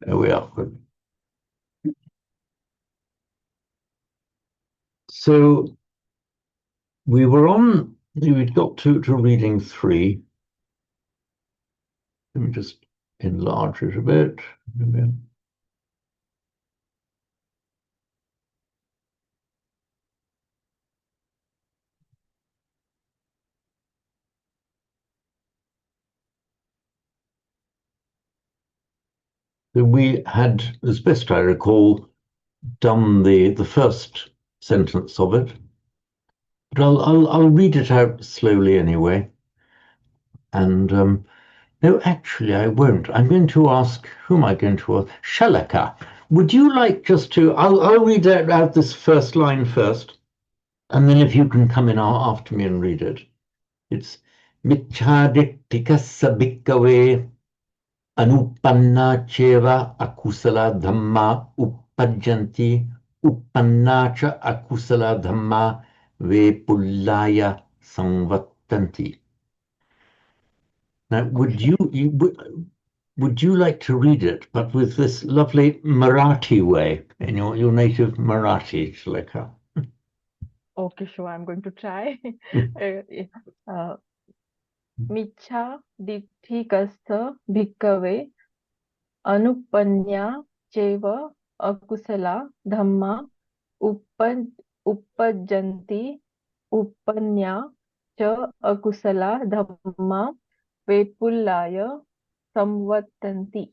There we are. Good. So we got to reading 3. Let me just enlarge it a bit. So we had, as best I recall, done the first sentence of it, but I'll read it out slowly anyway. And no, actually, I won't. I'm going to ask. Who am I going to ask? Shalaka. Would you like just to? I'll read out this first line first, and then if you can come in after me and read it. It's Michhadittikassa bhikkave anupanna cheva akusala dhamma uppajjanti uppanna cha akusala dhamma vepullaya samvattanti. Now, would you like to read it, but with this lovely Marathi way, in your native Marathi, Shalika? Okay, sure. I'm going to try. Michha ditthikastha bhikkave anupanya cheva akusala dhamma uppajjanti uppanya cha akusala dhamma vepullaya samvattanti.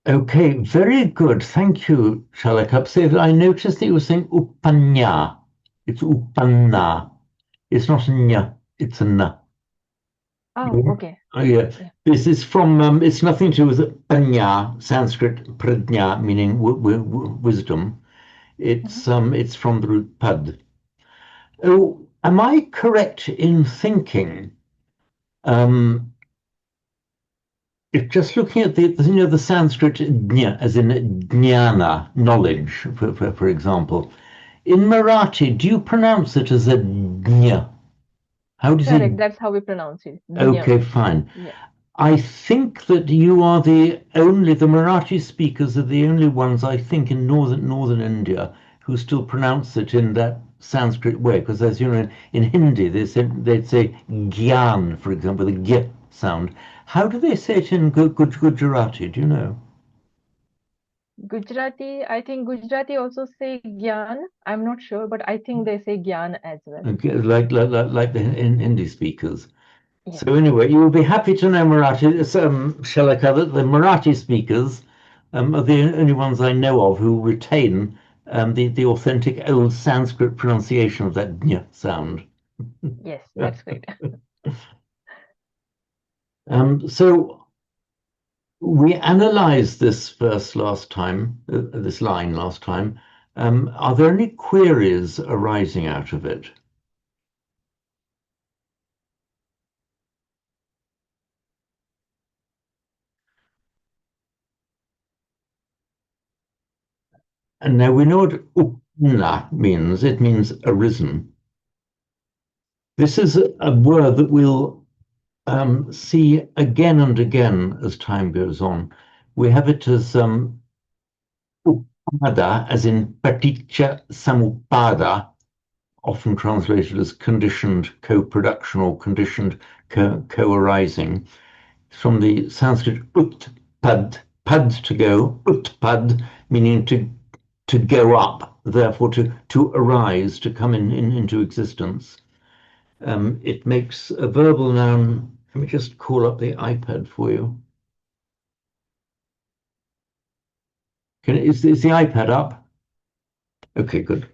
Okay, very good. Thank you, Shalika. So I noticed that you were saying uppanya. It's uppanna. It's not a nya, it's a na. Oh, okay. Oh, yeah. Yeah. This is from, it's nothing to do with panya, Sanskrit pradnya, meaning wisdom. It's from the root pad. Oh, am I correct in thinking, if just looking at the Sanskrit jna, as in jnana, knowledge, for example, in Marathi, do you pronounce it as a jna? How does Correct, that's how we pronounce it. Okay, fine. Yeah. I think that you are the Marathi speakers are the only ones, I think, in northern India who still pronounce it in that Sanskrit way. Because as you know, in Hindi, they'd say gyan, for example, the g sound. How do they say it in Gujarati? Do you know? Gujarati, I think Gujarati also say gyan. I'm not sure, but I think they say gyan as well. Okay, like the Hindi speakers. Yes. So anyway, you will be happy to know Marathi, Shalika, that the Marathi speakers are the only ones I know of who retain the authentic old Sanskrit pronunciation of that ñ sound. Yes, that's great. So we analyzed this verse last time, this line last time. Are there any queries arising out of it? And now we know what upna means. It means arisen. This is a word that we'll see again and again as time goes on. We have it as upada, as in paticca samuppada, often translated as conditioned co-production or conditioned co-arising. It's from the Sanskrit utpad, pad to go, utpad, meaning to go up, therefore to arise, to come into existence. It makes a verbal noun. Let me just call up the iPad for you. Is the iPad up? Okay, good.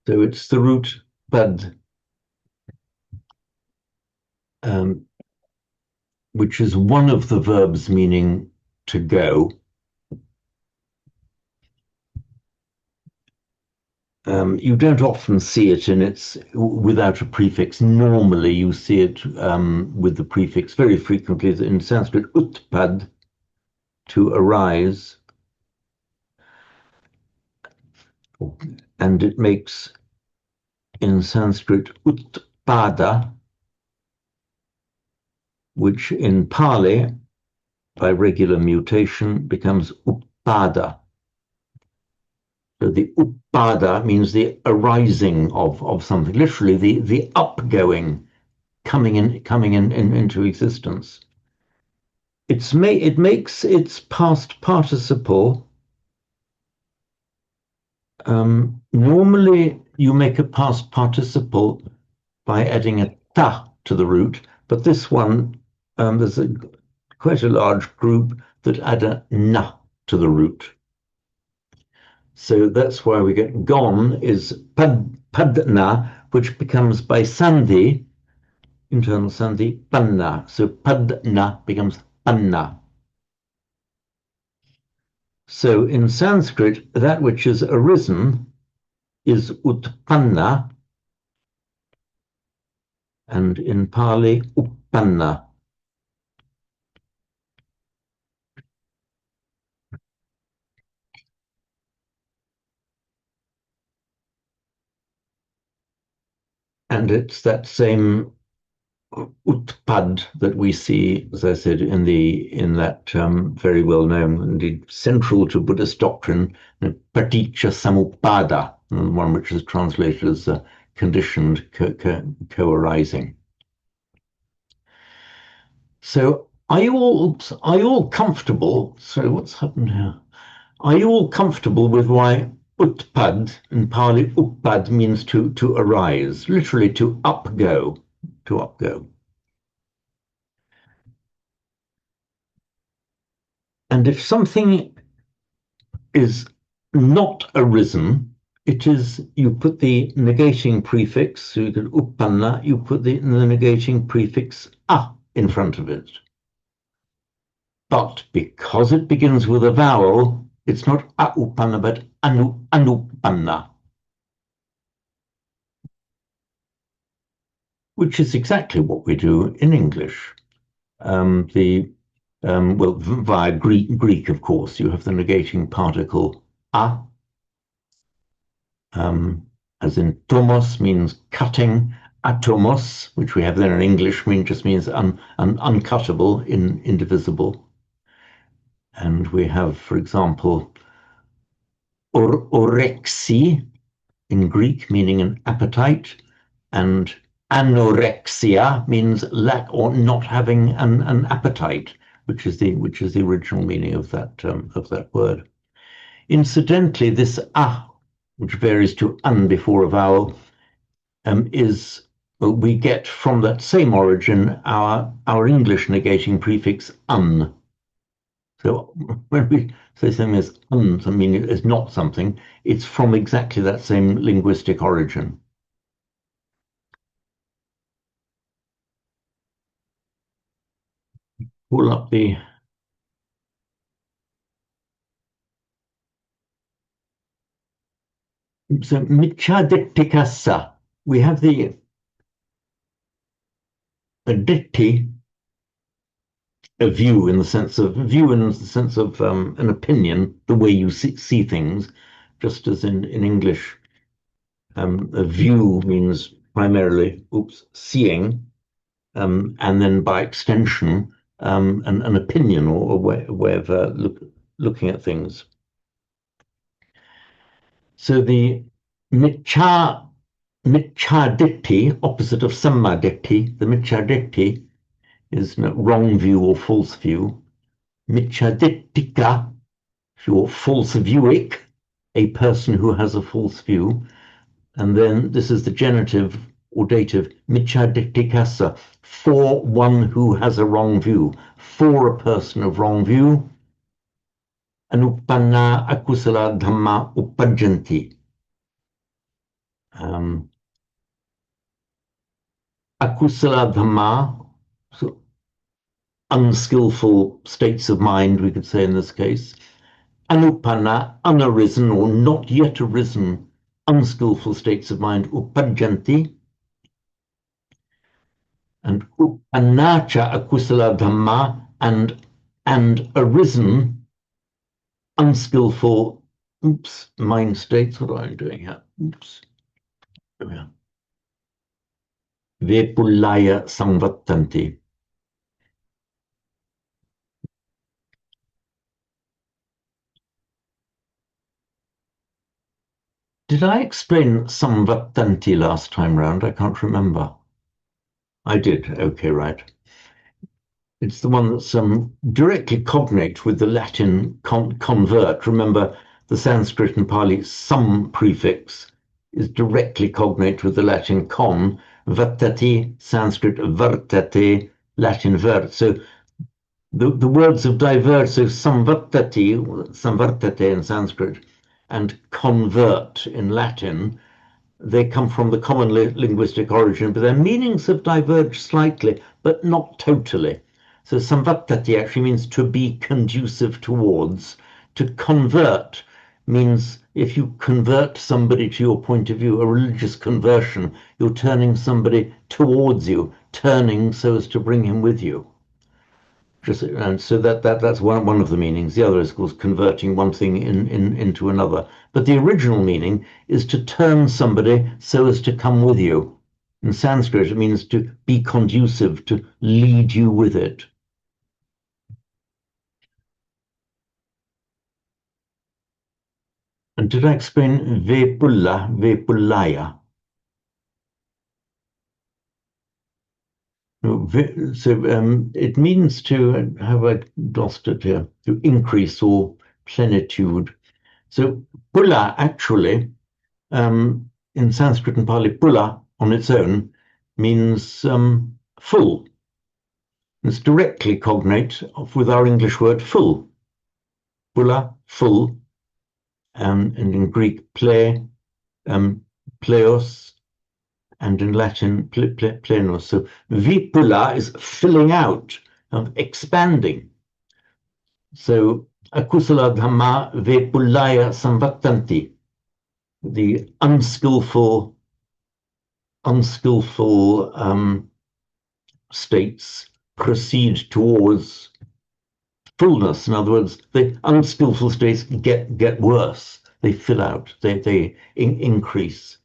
So it's the root bad, which is one of the verbs meaning to go. You don't often see it without a prefix. Normally, you see it with the prefix very frequently in Sanskrit, utpad, to arise. and it makes in Sanskrit utpada, which in Pali, by regular mutation, becomes uppada. So the uppada means the arising of something, literally the upgoing, coming into existence. It makes its past participle. Normally, you make a past participle by adding a ta to the root, but this one, there's quite a large group that add a na to the root. So that's why we get gone is padna, which becomes by sandhi, internal sandhi, panna. So padna becomes panna. So in Sanskrit, that which is arisen is utpanna, and in Pali, uppanna. And it's that same utpad that we see, as I said, in that very well known, indeed central to Buddhist doctrine, paticca samuppada, one which is translated as conditioned co-arising. So are you all comfortable? So what's happened here? Are you all comfortable with why utpad in Pali uppad means to arise, literally to upgo, to upgo? And if something is not arisen, it is, you put the negating prefix, so you get uppanna, you put the negating prefix a in front of it. But because it begins with a vowel, it's not aupanna, but anupanna, which is exactly what we do in English. Well, via Greek, of course, you have the negating particle a, as in tomos means cutting, atomos, which we have then in English, just means uncuttable, indivisible. And we have, for example, orexi in Greek, meaning an appetite, and anorexia means lack or not having an appetite, which is the original meaning of that word. Incidentally, this a, which varies to un before a vowel, we get from that same origin our English negating prefix un. So when we say something is un, I mean it's not something, it's from exactly that same linguistic origin. Pull up the so michadittikassa. We have the ditti, a view in the sense of an opinion, the way you see things, just as in English, a view means primarily seeing, and then by extension, an opinion or a way of looking at things. So the michaditti, opposite of sammaditthi, the michaditti is wrong view or false view. Michadittika, if you're false viewic, a person who has a false view. And then this is the genitive or dative, michadittikassa, for one who has a wrong view, for a person of wrong view. Anupanna akusala dhamma upajjanti. Akusala dhamma, so unskillful states of mind, we could say in this case. Anupanna, unarisen or not yet arisen, unskillful states of mind, upajjanti. And upannacha akusala dhamma, and arisen, unskillful, mind states. What am I doing here? Oops. There we are. Vepullaya samvattanti. Did I explain samvattanti last time round? I can't remember. I did. Okay, right. It's the one that's directly cognate with the Latin convert. Remember, the Sanskrit and Pali some prefix is directly cognate with the Latin con, vattati, Sanskrit vartate, Latin vert. So the words have diverged. So samvartate in Sanskrit, and convert in Latin, they come from the common linguistic origin, but their meanings have diverged slightly, but not totally. So samvattati actually means to be conducive towards. To convert means if you convert somebody to your point of view, a religious conversion, you're turning somebody towards you, turning so as to bring him with you. And so that's one of the meanings. The other is, of course, converting one thing into another. But the original meaning is to turn somebody so as to come with you. In Sanskrit, it means to be conducive, to lead you with it. And did I explain vepullaya? So it means to, have I lost it here? To increase or plenitude. So pulla actually, in Sanskrit and Pali, pulla on its own means full. It's directly cognate with our English word full. Pulla, full, and in Greek, pleos, and in Latin, plenos. So vipulla is filling out, expanding. So akusala dhamma vepullaya samvattanti. The unskillful states proceed towards fullness. In other words, the unskillful states get worse. They fill out. They increase.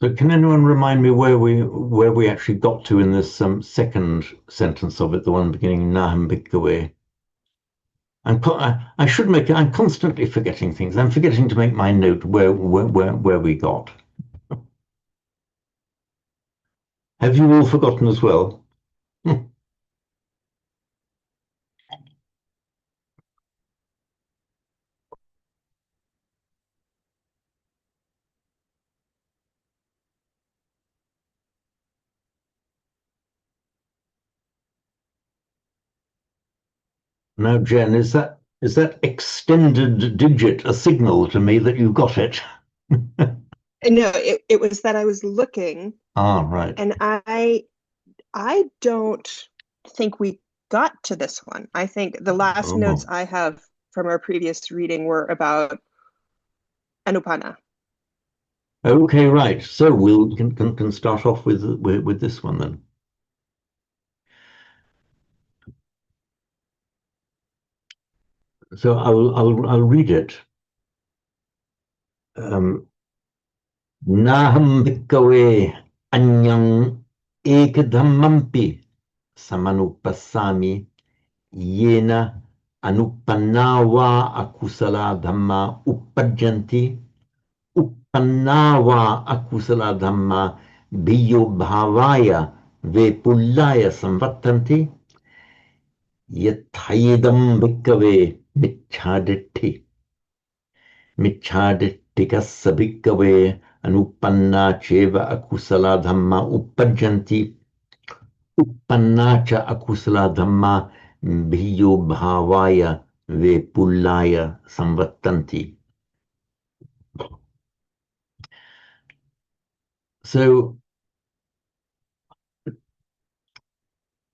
So, can anyone remind me where we actually got to in this second sentence of it, the one beginning Naham Bhikkhave? I should make. I'm constantly forgetting things. I'm forgetting to make my note where we got. Have you all forgotten as well? Now, Jen, is that extended digit a signal to me that you got it? No, it was that I was looking, Right. and I don't think we got to this one. I think the last notes I have from our previous reading were about Anupana. Okay, right. So we'll can start off with this one then. So I'll read it. Naham bhikkhave anyang ekadhammampi samanupassami yena anupannawa akusala dhamma uppajjanti uppannawa akusala dhamma bhiyo bhavaya vepullaya samvattanti yathayidam bhikkhave michhaditti मिच्छादित्तिकस्य भिक्खवे अनुपन्ना चेव अकुशला धम्मा uppajjanti uppannā ca akusala dhamma bhiyo bhavaya vepullaya samvattanti. So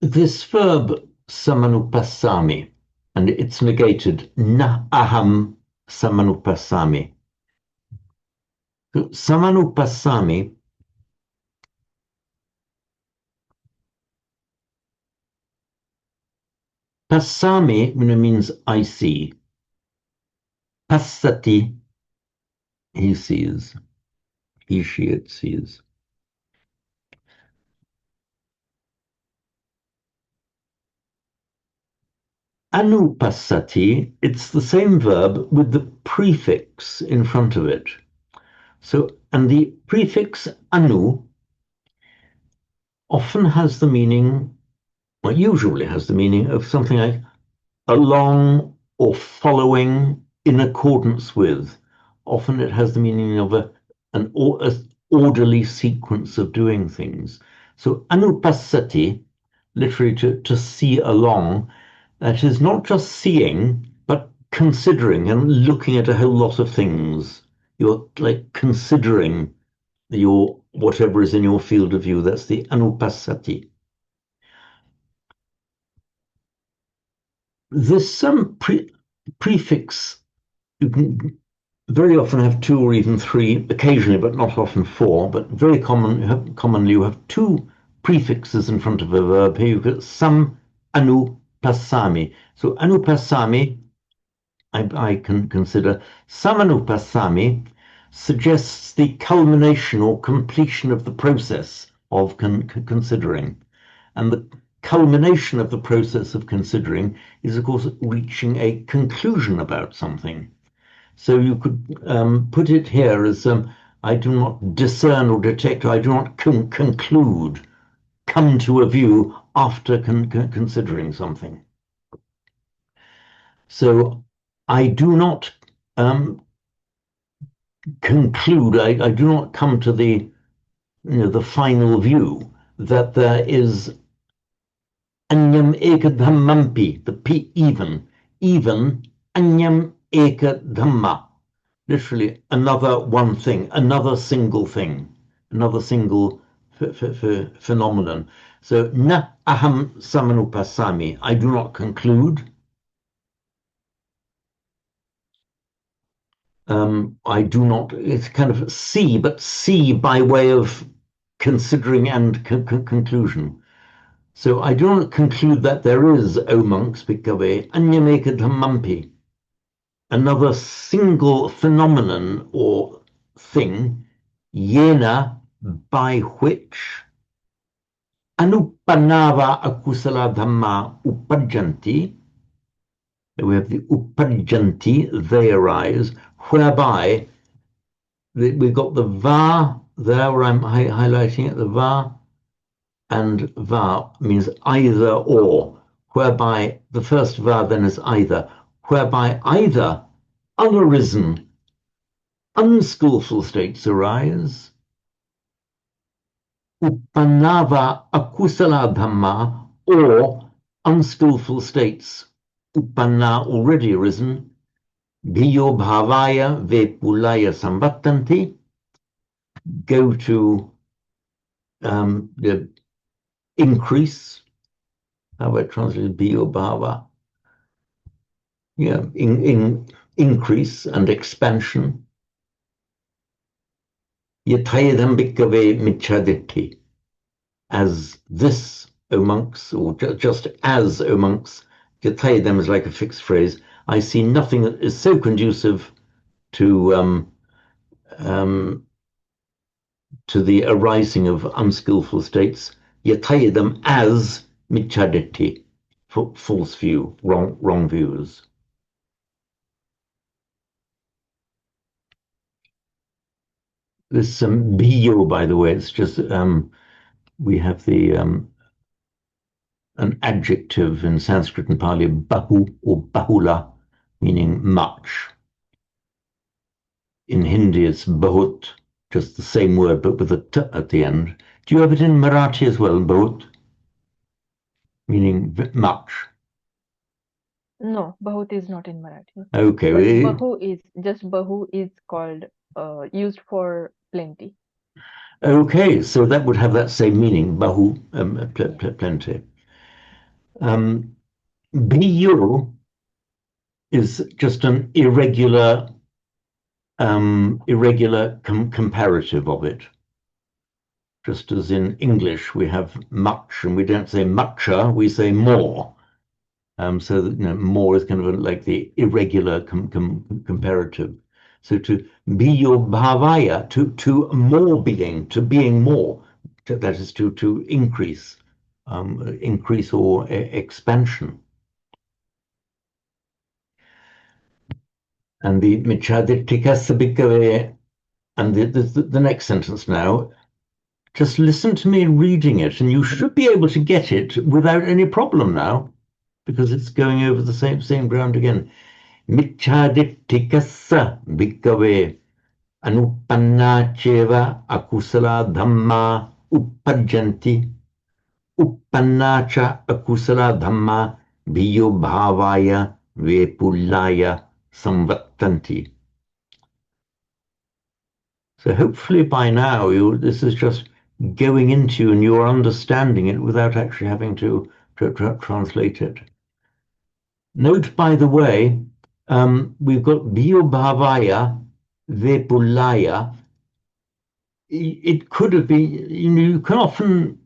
this verb samanupassami, and it's negated na aham samanupassami. Samanupassami Passami means I see. Passati, he sees. He, she, it sees. Anupassati, it's the same verb with the prefix in front of it. So, and the prefix anu often has the meaning, well, usually has the meaning of something like along or following in accordance with. Often it has the meaning of an orderly sequence of doing things. So anupassati, literally to see along, that is not just seeing, but considering and looking at a whole lot of things. You're like considering your whatever is in your field of view. That's the anupassati. There's some prefix. You can very often have two or even three, occasionally, but not often four. But very commonly, you have two prefixes in front of a verb. Here you've got some anupassami. So anupassami, I can consider some anupassami suggests the culmination or completion of the process of considering. And the culmination of the process of considering is, of course, reaching a conclusion about something. So you could put it here as I do not discern or detect, I do not conclude, come to a view after considering something. So I do not conclude, I do not come to the final view that there is anyam eka dhammampi, the p even anyam eka dhamma, literally another one thing, another single thing, another single phenomenon. So na aham samanupassami, I do not conclude. I do not, it's kind of see, but see by way of considering and conclusion. So I do not conclude that there is, O monks, bhikkhave, anyameka dhammampi, another single phenomenon or thing, yena, by which, anupanava akusala dhamma upajjanti, we have the upajjanti, they arise, whereby we've got the va there where I'm highlighting it, the va, and va means either or, whereby the first va then is either, whereby either unarisen, unskillful states arise, upanava akusala dhamma, or unskillful states, upanna already arisen, Bhiyo bhavaya vepulaya samvattanti, go to the increase. How about translated bhiyo bhava? Yeah, in increase and expansion. Yatayadam bhikkhave micchaditti. As this, O monks, or just as, O monks, yatayadam is like a fixed phrase. I see nothing that is so conducive to the arising of unskillful states, yatayadam as micchaditti, false view, wrong views. There's some biyo, by the way. It's just we have the an adjective in Sanskrit and Pali, bahu or bahula, meaning much. In Hindi, it's bahut, just the same word, but with a t at the end. Do you have it in Marathi as well, bahut? Meaning much. No, bahut is not in Marathi. Okay. But bahu is called used for plenty. Okay, so that would have that same meaning, bahu, plenty. Biyu is just an irregular comparative of it. Just as in English we have much and we don't say mucher, we say more. So that, more is kind of like the irregular comparative. So to biyo bhavaya, to more being, to being more, that is to increase, increase or expansion. And the michadittikassa bhikkhave, and the next sentence now, just listen to me reading it, and you should be able to get it without any problem now, because it's going over the same ground again. Michadittikassa bhikkhave anupanna cheva akusala dhamma uppajjanti uppanna cha akusala dhamma bhiyo bhavaya vepullaya samvattanti. So hopefully by now this is just going into you and you're understanding it without actually having to translate it. Note, by the way, we've got bhiyo bhavaya vepullaya. It could have been, you can often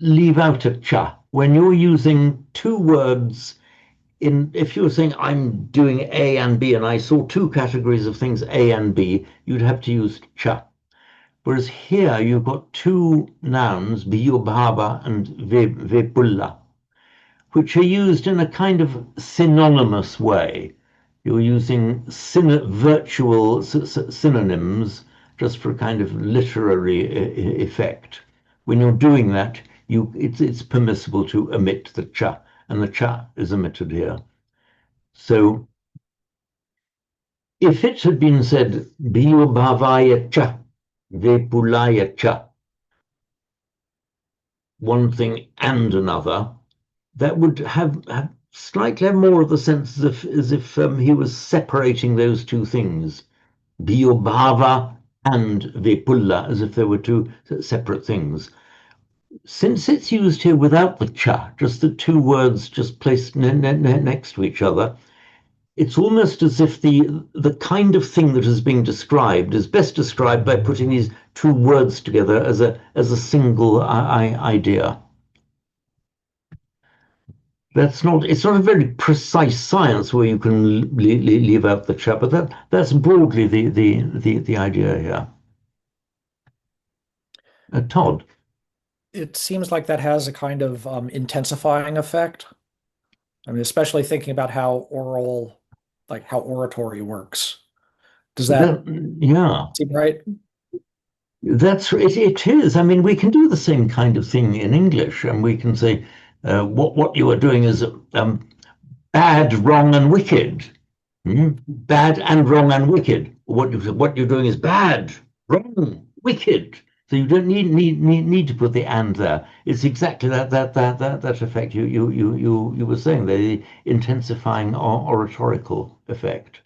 leave out a cha when you're using two words. If you were saying I'm doing A and B and I saw two categories of things A and B, you'd have to use cha. Whereas here you've got two nouns, bhava and vepulla, which are used in a kind of synonymous way. You're using virtual synonyms just for a kind of literary effect. When you're doing that, it's permissible to omit the cha, and the cha is omitted here. So if it had been said biyo bhavaya cha, vepullaya cha, one thing and another, that would have slightly more of the sense as if he was separating those two things, biobhava and vepulla, as if they were two separate things. Since it's used here without the cha, just the two words just placed next to each other, it's almost as if the kind of thing that is being described is best described by putting these two words together as a single idea. It's not a very precise science where you can leave out the cha, but that's broadly the idea here. Todd. It seems like that has a kind of intensifying effect. I mean, especially thinking about how oratory works. Does that seem right? It is. I mean, we can do the same kind of thing in English, and we can say what you are doing is bad, wrong, and wicked. Bad and wrong and wicked. What you're doing is bad, wrong, wicked. So you don't need to put the and there. It's exactly that effect you were saying, the intensifying oratorical effect.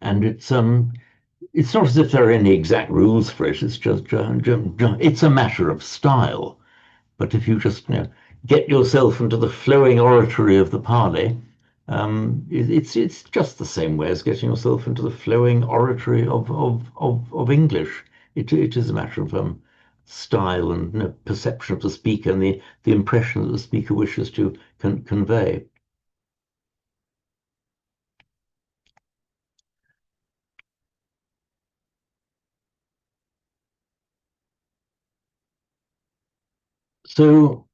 And it's not as if there are any exact rules for it. It's just it's a matter of style. But if you just get yourself into the flowing oratory of the Pali, it's just the same way as getting yourself into the flowing oratory of English. It is a matter of style and perception of the speaker and the impression that the speaker wishes to convey. So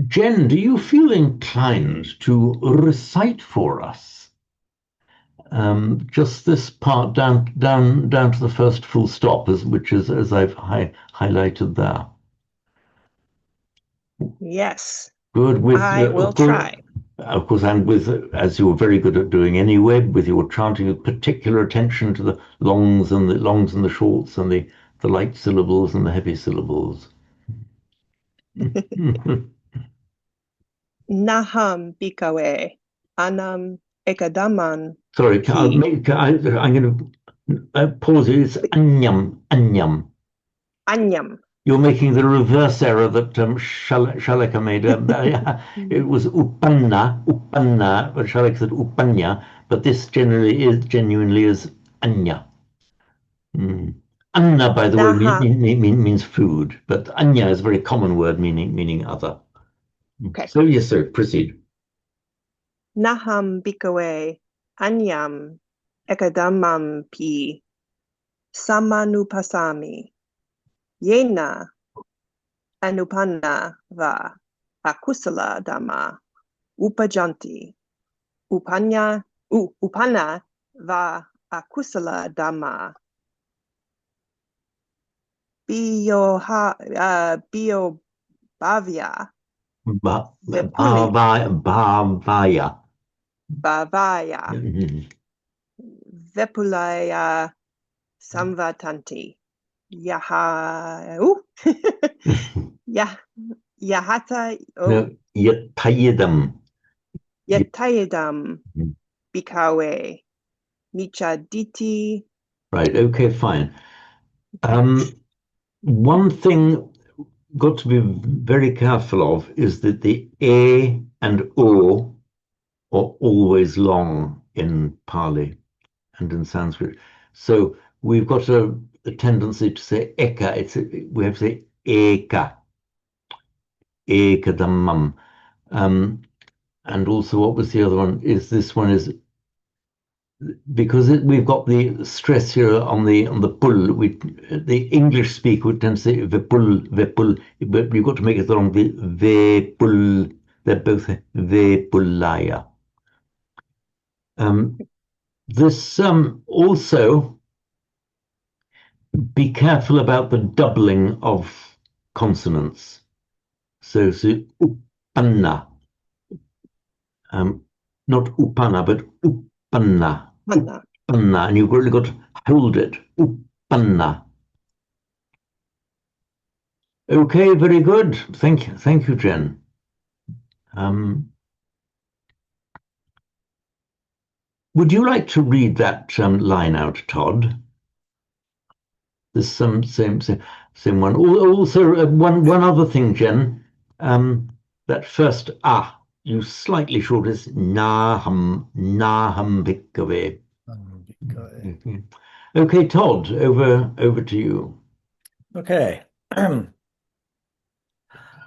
Jen, do you feel inclined to recite for us just this part down to the first full stop, which is as I've highlighted there? Yes. Good. I will try. Of course, and as you were very good at doing anyway, with your chanting, with particular attention to the longs and the shorts and the light syllables and the heavy syllables. Naham bhikkhave anam ekadaman. Sorry, I'm going to pause it. It's anyam. Anyam. You're making the reverse error that Shalika made. It was uppanna, but Shalika said uppanya, but this genuinely is anya. Mm. Anna, by the way, Naha. means food, but anya is a very common word meaning other. Okay. So yes, sir, proceed. Naham bhikkhave anyam ekadamam pi samanupasami yena anupanna va akusala dhamma upajanti upanna va akusala dhamma bio bhavya vipuli Bhavaya. bhavaya Mhm. vipulaya samvatanti yaha yah yahata No, yatayidam. yatayadam bikawe michaditi. Right, okay, fine. One thing got to be very careful of is that the A and O are always long in Pali and in Sanskrit. So we've got a tendency to say eka. We have to say eka, ekadammam. And also, what was the other one? Is this one is because we've got the stress here on the pull. The English speaker would tend to say vepul, but we've got to make it wrong. The vepul, they're both vepulaya. This also be careful about the doubling of consonants. So upanna, not upana, but upanna. Manna. Upanna, and you've really got to hold it. Upanna. Okay, very good. Thank you, Jen. Would you like to read that line out, Todd? There's some same one. Also, one other thing, Jen. That first you slightly short is naham bhikkhave. Okay, Todd, over to you. Okay.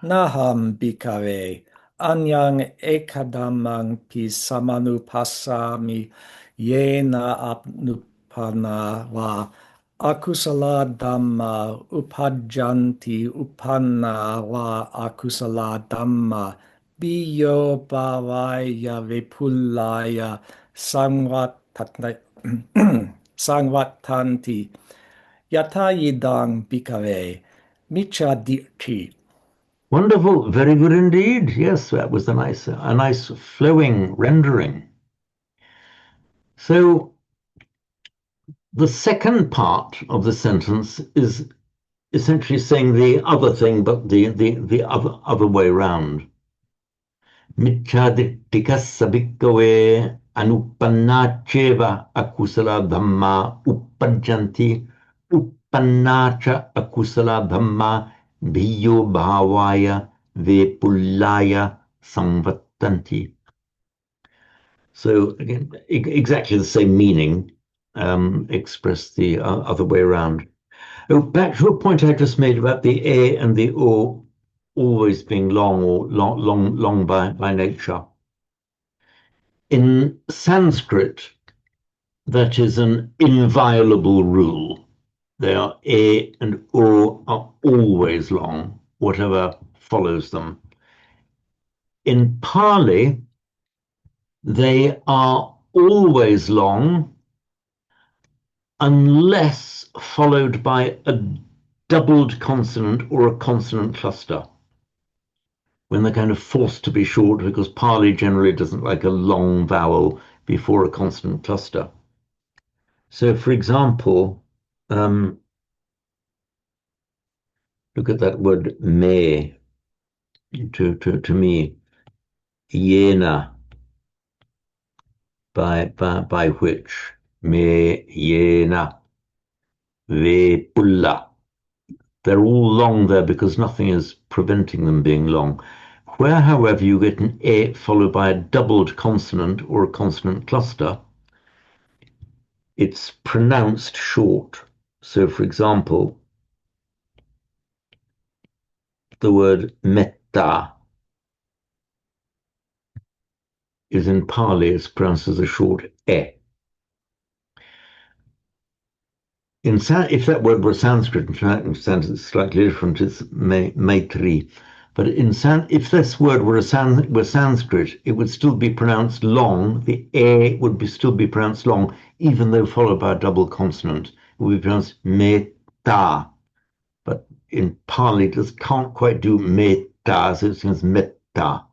Naham bhikkhave anyang ekadamang pi samanupasami yena apnupana va akusala dhamma upajjanti upanna va akusala dhamma biyo bhavaya vipulaya sangvatanti yatayidang bhikkhave michaditi. Wonderful, very good indeed. Yes, that was a nice flowing rendering. So the second part of the sentence is essentially saying the other thing, but the other way around. Michadittikassa bhikkhave anupannacheva akusala dhamma uppajjanti uppannacha akusala dhamma bhiyo bhavaya vepullaya samvattanti. So again, exactly the same meaning, expressed the other way around. Oh, back to a point I just made about the A and the O always being long or long by nature. In Sanskrit, that is an inviolable rule. Their A and O are always long, whatever follows them. In Pali, they are always long unless followed by a doubled consonant or a consonant cluster, when they're kind of forced to be short, because Pali generally doesn't like a long vowel before a consonant cluster. So, for example, look at that word me, to me, yena, by which, me yena, ve pulla. They're all long there because nothing is preventing them being long. Where, however, you get an A followed by a doubled consonant or a consonant cluster, it's pronounced short. So, for example, the word metta is in Pali, it's pronounced as a short e. If that word were Sanskrit, in fact, it's slightly different, it's Maitri. But if this word were Sanskrit, it would still be pronounced long. The e would still be pronounced long, even though followed by a double consonant. It would be pronounced metta. But in Pali, it just can't quite do metta, so it seems metta.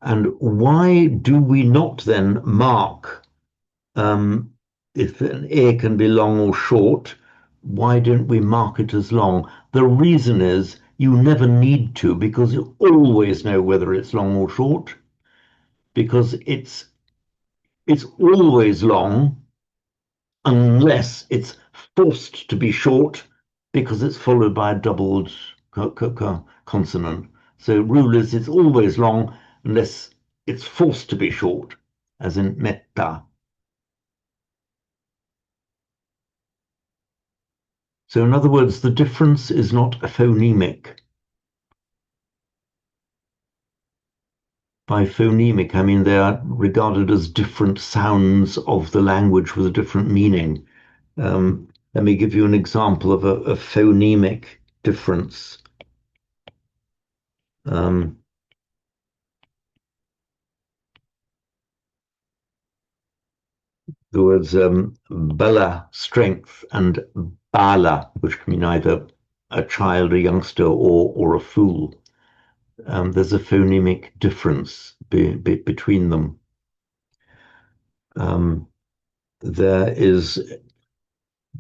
And why do we not then mark if an ear can be long or short? Why don't we mark it as long? The reason is you never need to, because you always know whether it's long or short, because it's always long unless it's forced to be short because it's followed by a doubled consonant. So rule is it's always long unless it's forced to be short, as in metta. So in other words, the difference is not phonemic. By phonemic, I mean they are regarded as different sounds of the language with a different meaning. Let me give you an example of a phonemic difference. The words bala, strength, and bala, which can mean either a child, a youngster, or a fool. There's a phonemic difference between them. There is,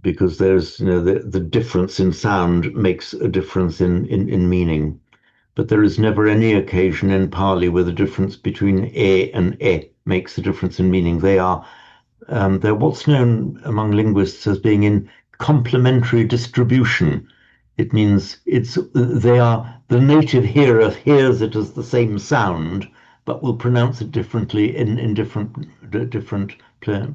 because there's, the difference in sound makes a difference in meaning. But there is never any occasion in Pali where the difference between e and e makes a difference in meaning. They're what's known among linguists as being in complementary distribution. It means the native hearer hears it as the same sound, but will pronounce it differently in different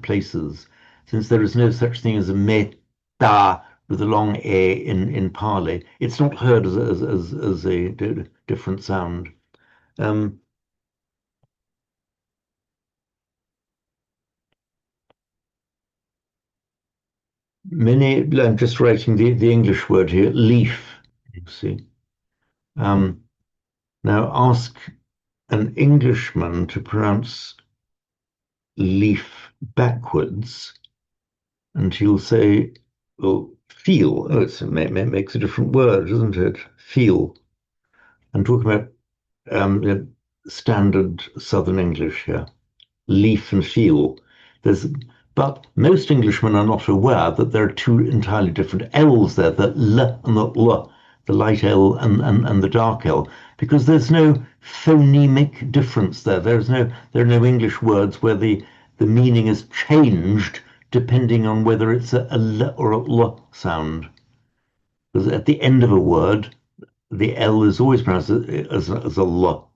places. Since there is no such thing as a meta with a long a in Pali, it's not heard as a different sound. I'm just writing the English word here, leaf, you see. Now ask an Englishman to pronounce leaf backwards, and he'll say, well, feel. Oh, makes a different word, doesn't it? Feel. I'm talking about standard Southern English here. Leaf and feel. But most Englishmen are not aware that there are two entirely different L's there, the L and the L, the light L and the dark L, because there's no phonemic difference there. There are no English words where the meaning is changed depending on whether it's a L or a L sound. Because at the end of a word, the L is always pronounced as a L.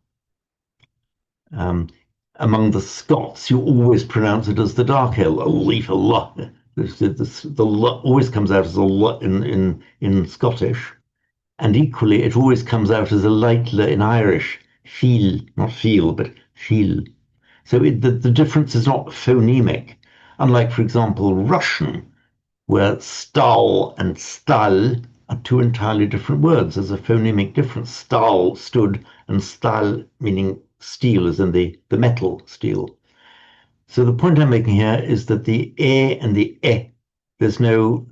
Among the Scots, you always pronounce it as the dark L, a leaf, a L. The L always comes out as a L in Scottish, and equally, it always comes out as a light L in Irish. Feel, not feel, but feel. So the difference is not phonemic. Unlike, for example, Russian, where stal and stal are two entirely different words. There's a phonemic difference. Stal, stood, and stal, meaning steel, as in the metal steel. So the point I'm making here is that the e and the e, there's no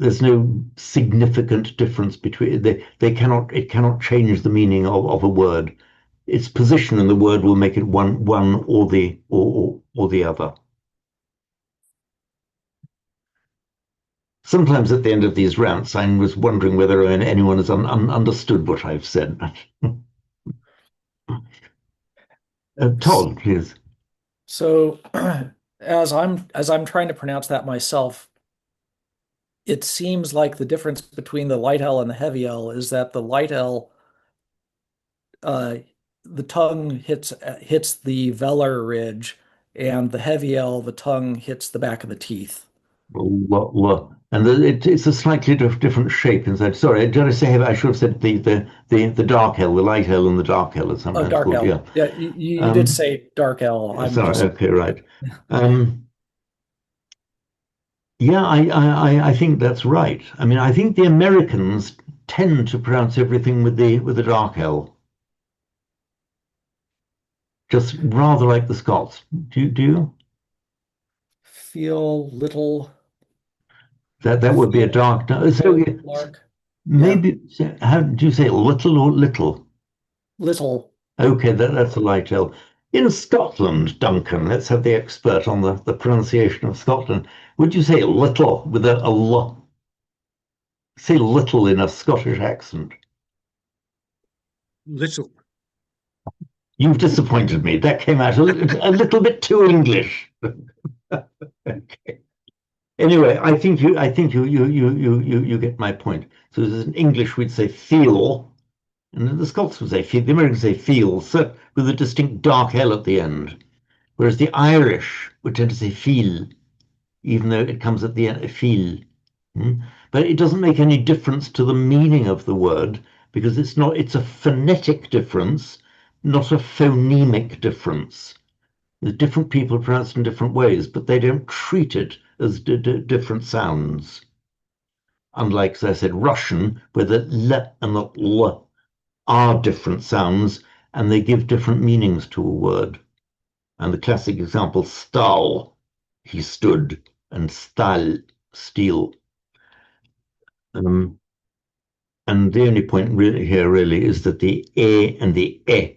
significant difference between it cannot change the meaning of a word. Its position in the word will make it one or the other. Sometimes at the end of these rants, I was wondering whether anyone has understood what I've said. Todd, please. So, as I'm trying to pronounce that myself, it seems like the difference between the light L and the heavy L is that the light L, the tongue hits the velar ridge, and the heavy L, the tongue hits the back of the teeth. And it's a slightly different shape inside. Sorry, did I say I should have said the dark L, the light L, and the dark L is Oh, sometimes dark called. L. Yeah. Yeah, you did Um, say dark L. I'm sorry. just Okay. Right. Um, yeah, I think that's right. I mean, I think the Americans tend to pronounce everything with the dark L, just rather like the Scots. Do you? feel little, That would be a feel dark. No, so feel yeah, lark. Yeah, maybe how do you say it, little or little? little. Okay, that's a light L. In Scotland, Duncan, let's have the expert on the pronunciation of Scotland. Would you say little with a L? Say little in a Scottish accent. Little. You've disappointed me. That came out a little bit too English. Okay. Anyway, I think you get my point. So in English we'd say feel, and then the Scots would say feel, the Americans say feel, so with a distinct dark L at the end. Whereas the Irish would tend to say feel, even though it comes at the end, feel. Hmm? But it doesn't make any difference to the meaning of the word because it's a phonetic difference, not a phonemic difference. The different people pronounce it in different ways, but they don't treat it as different sounds. Unlike, as I said, Russian, where the L and the L are different sounds and they give different meanings to a word. And the classic example, stal, he stood, and stal, steel. And the only point here really is that the A and the E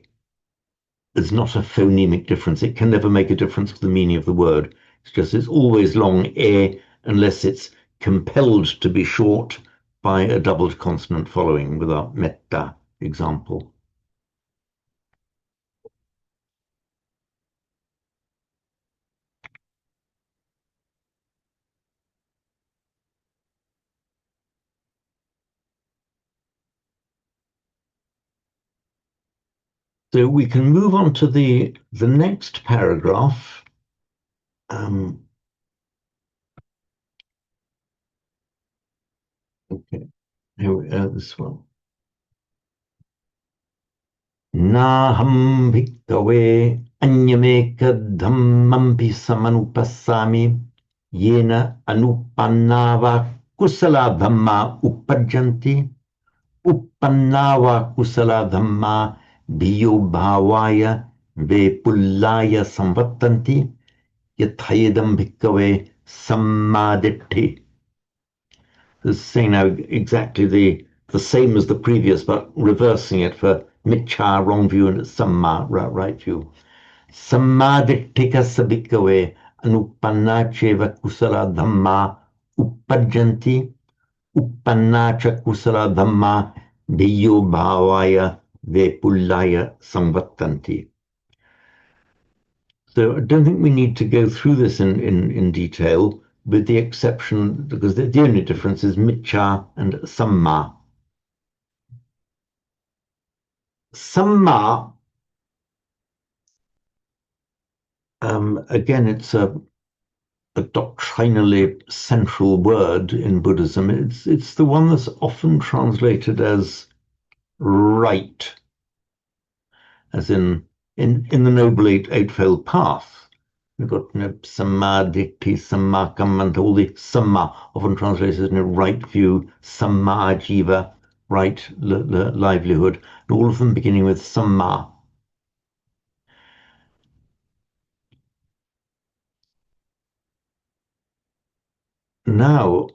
is not a phonemic difference. It can never make a difference to the meaning of the word. It's always long A unless it's compelled to be short by a doubled consonant following with our metta example. So we can move on to the next paragraph. Okay, this one. Naham bhikkhave anyamekadhammampi samanupassami yena anupannava kusala dhamma uppajjanti uppannava kusala dhamma bhiyo bhavaya vepullaya samvattanti yathayedam bhikkhave sammaditthi. This is saying now exactly the same as the previous, but reversing it for miccha, wrong view, and samma, right view. Sammadittika sabikave anupanna cheva kusala dhamma uppajjanti uppannacha kusala dhamma biyo bhavaya vepullaya samvattanti. So I don't think we need to go through this in detail, with the exception, because the only difference is miccha and samma. Samma, again, it's a doctrinally central word in Buddhism. It's the one that's often translated as right, as in the Noble Eightfold Path. We've got samma ditthi, samma kamma, all the samma often translated in a right view, samma jiva, right livelihood, and all of them beginning with samma. Now,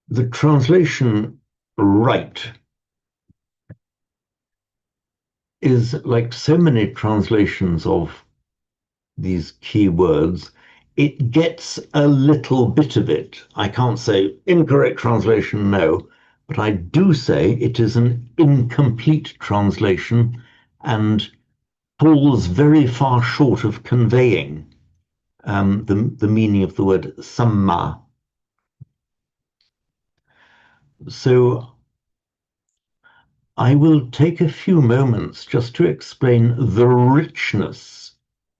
the translation right is like so many translations of these key words, it gets a little bit of it. I can't say incorrect translation, no, but I do say it is an incomplete translation and falls very far short of conveying the meaning of the word samma. So I will take a few moments just to explain the richness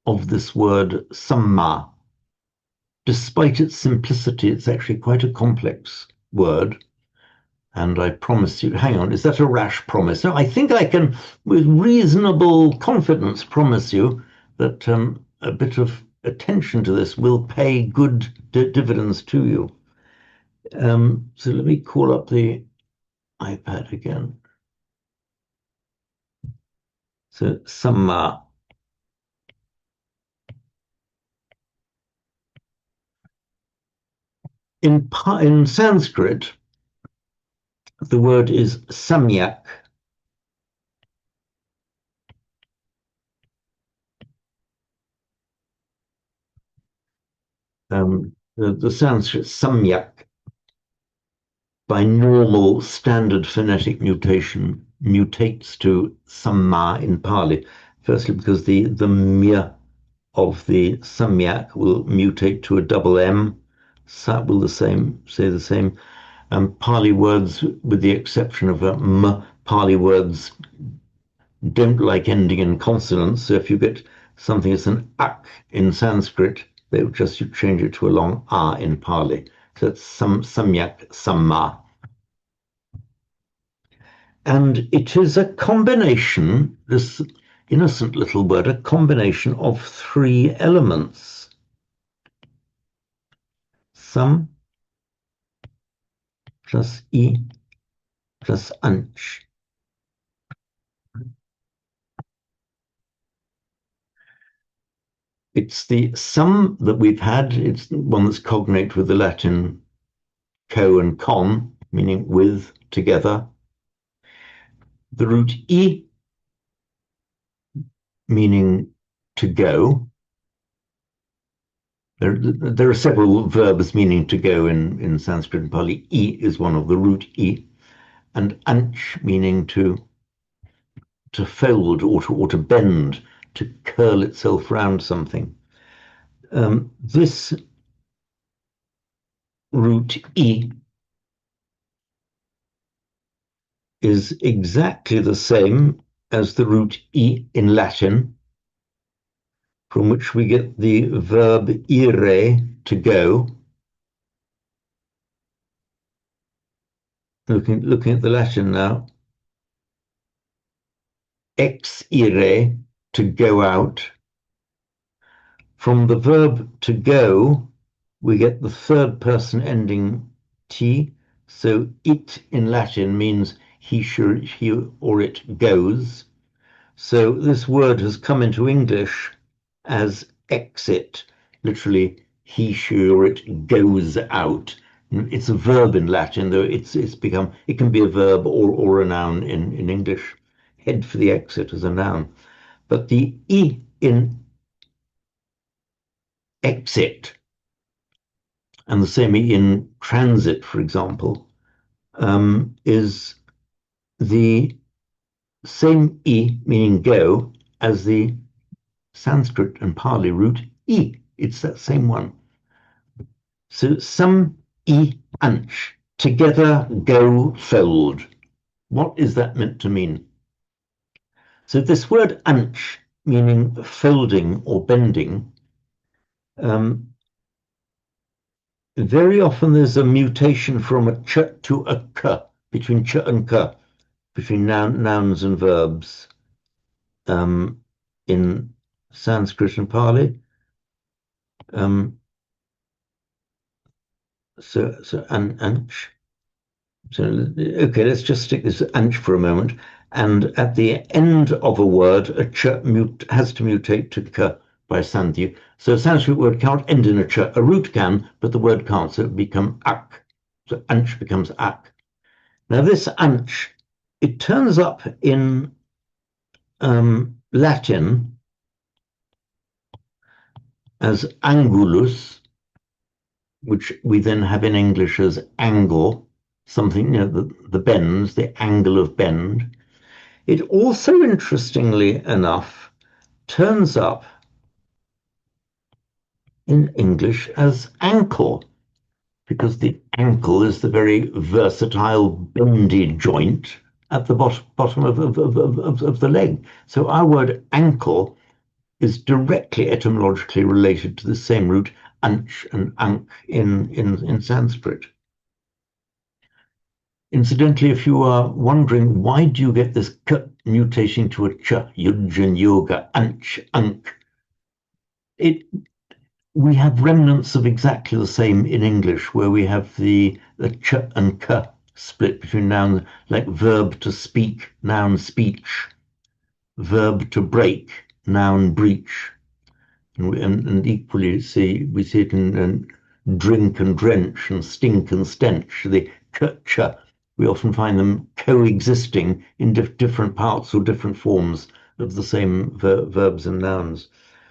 of this word samma. despite its simplicity, it's actually quite a complex word. And I promise you, hang on, is that a rash promise? No, I think I can, with reasonable confidence, promise you that a bit of attention to this will pay good dividends to you. So let me call up the iPad again. So samma. In Sanskrit, the word is samyak. The Sanskrit samyak, by normal standard phonetic mutation, mutates to samma in Pali. Firstly, because the mya of the samyak will mutate to a double M. Sat will say the same. Pali words, with the exception of Pali words don't like ending in consonants. So if you get something as an ak in Sanskrit, they would just change it to a long a in Pali. So it's samyak, samma. And it is a combination, this innocent little word, a combination of three elements. Sam plus I plus anch. It's the sum that we've had. It's one that's cognate with the Latin co and con, meaning with, together. The root I, meaning to go. There are several verbs meaning to go in Sanskrit and Pali. I is one of the root I. And anch, meaning to fold or to bend, to curl itself round something. This root I is exactly the same as the root I in Latin, from which we get the verb ire, to go. Looking at the Latin now. Ex ire, to go out. From the verb to go, we get the third person ending T. So it in Latin means he or it goes. So this word has come into English as exit, literally he, she, or it goes out. It's a verb in Latin, though it can be a verb or a noun in English. Head for the exit as a noun. But the I in exit, and the same in transit, for example, is the same I, meaning go, as the Sanskrit and Pali root I. It's that same one. So some I anch, together go fold. What is that meant to mean? So this word anch, meaning folding or bending, very often there's a mutation from a ch to a k, between ch and k, between nouns and verbs in Sanskrit and Pali. So anch. So okay, let's just stick this anch for a moment. And at the end of a word, a ch has to mutate to k by sandhi. So a Sanskrit word can't end in a ch. A root can, but the word can't. So it becomes ak. So anch becomes ak. Now this anch, it turns up in Latin as angulus, which we then have in English as angle, something, the bends, the angle of bend. It also, interestingly enough, turns up in English as ankle, because the ankle is the very versatile, bendy joint at the bottom of the leg. So our word ankle is directly etymologically related to the same root, anch and ankh in Sanskrit. Incidentally, if you are wondering why do you get this k mutating to a ch, yujin yoga, anch, ankh, we have remnants of exactly the same in English, where we have the ch and k split between nouns, like verb to speak, noun speech, verb to break, noun breach. And equally, we see it in drink and drench and stink and stench. The ch, we often find them coexisting in different parts or different forms of the same verbs and nouns.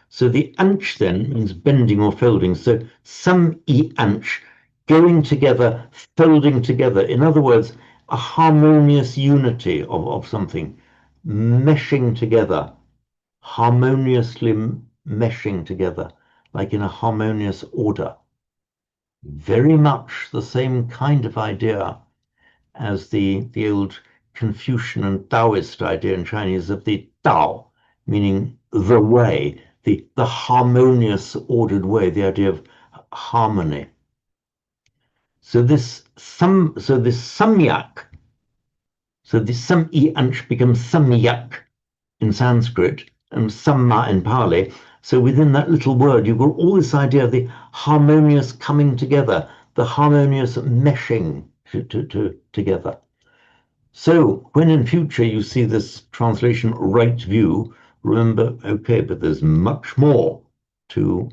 So the anch then means bending or folding. So some anch, going together, folding together. In other words, a harmonious unity of something, meshing together, harmoniously meshing together, like in a harmonious order. Very much the same kind of idea as the old Confucian and Taoist idea in Chinese of the Tao, meaning the way, the harmonious, ordered way, the idea of harmony. So this samyak, so this sam-i-anch becomes samyak in Sanskrit and samma in Pali. So within that little word, you've got all this idea of the harmonious coming together, the harmonious meshing together. So when in future you see this translation right view, remember, okay, but there's much more to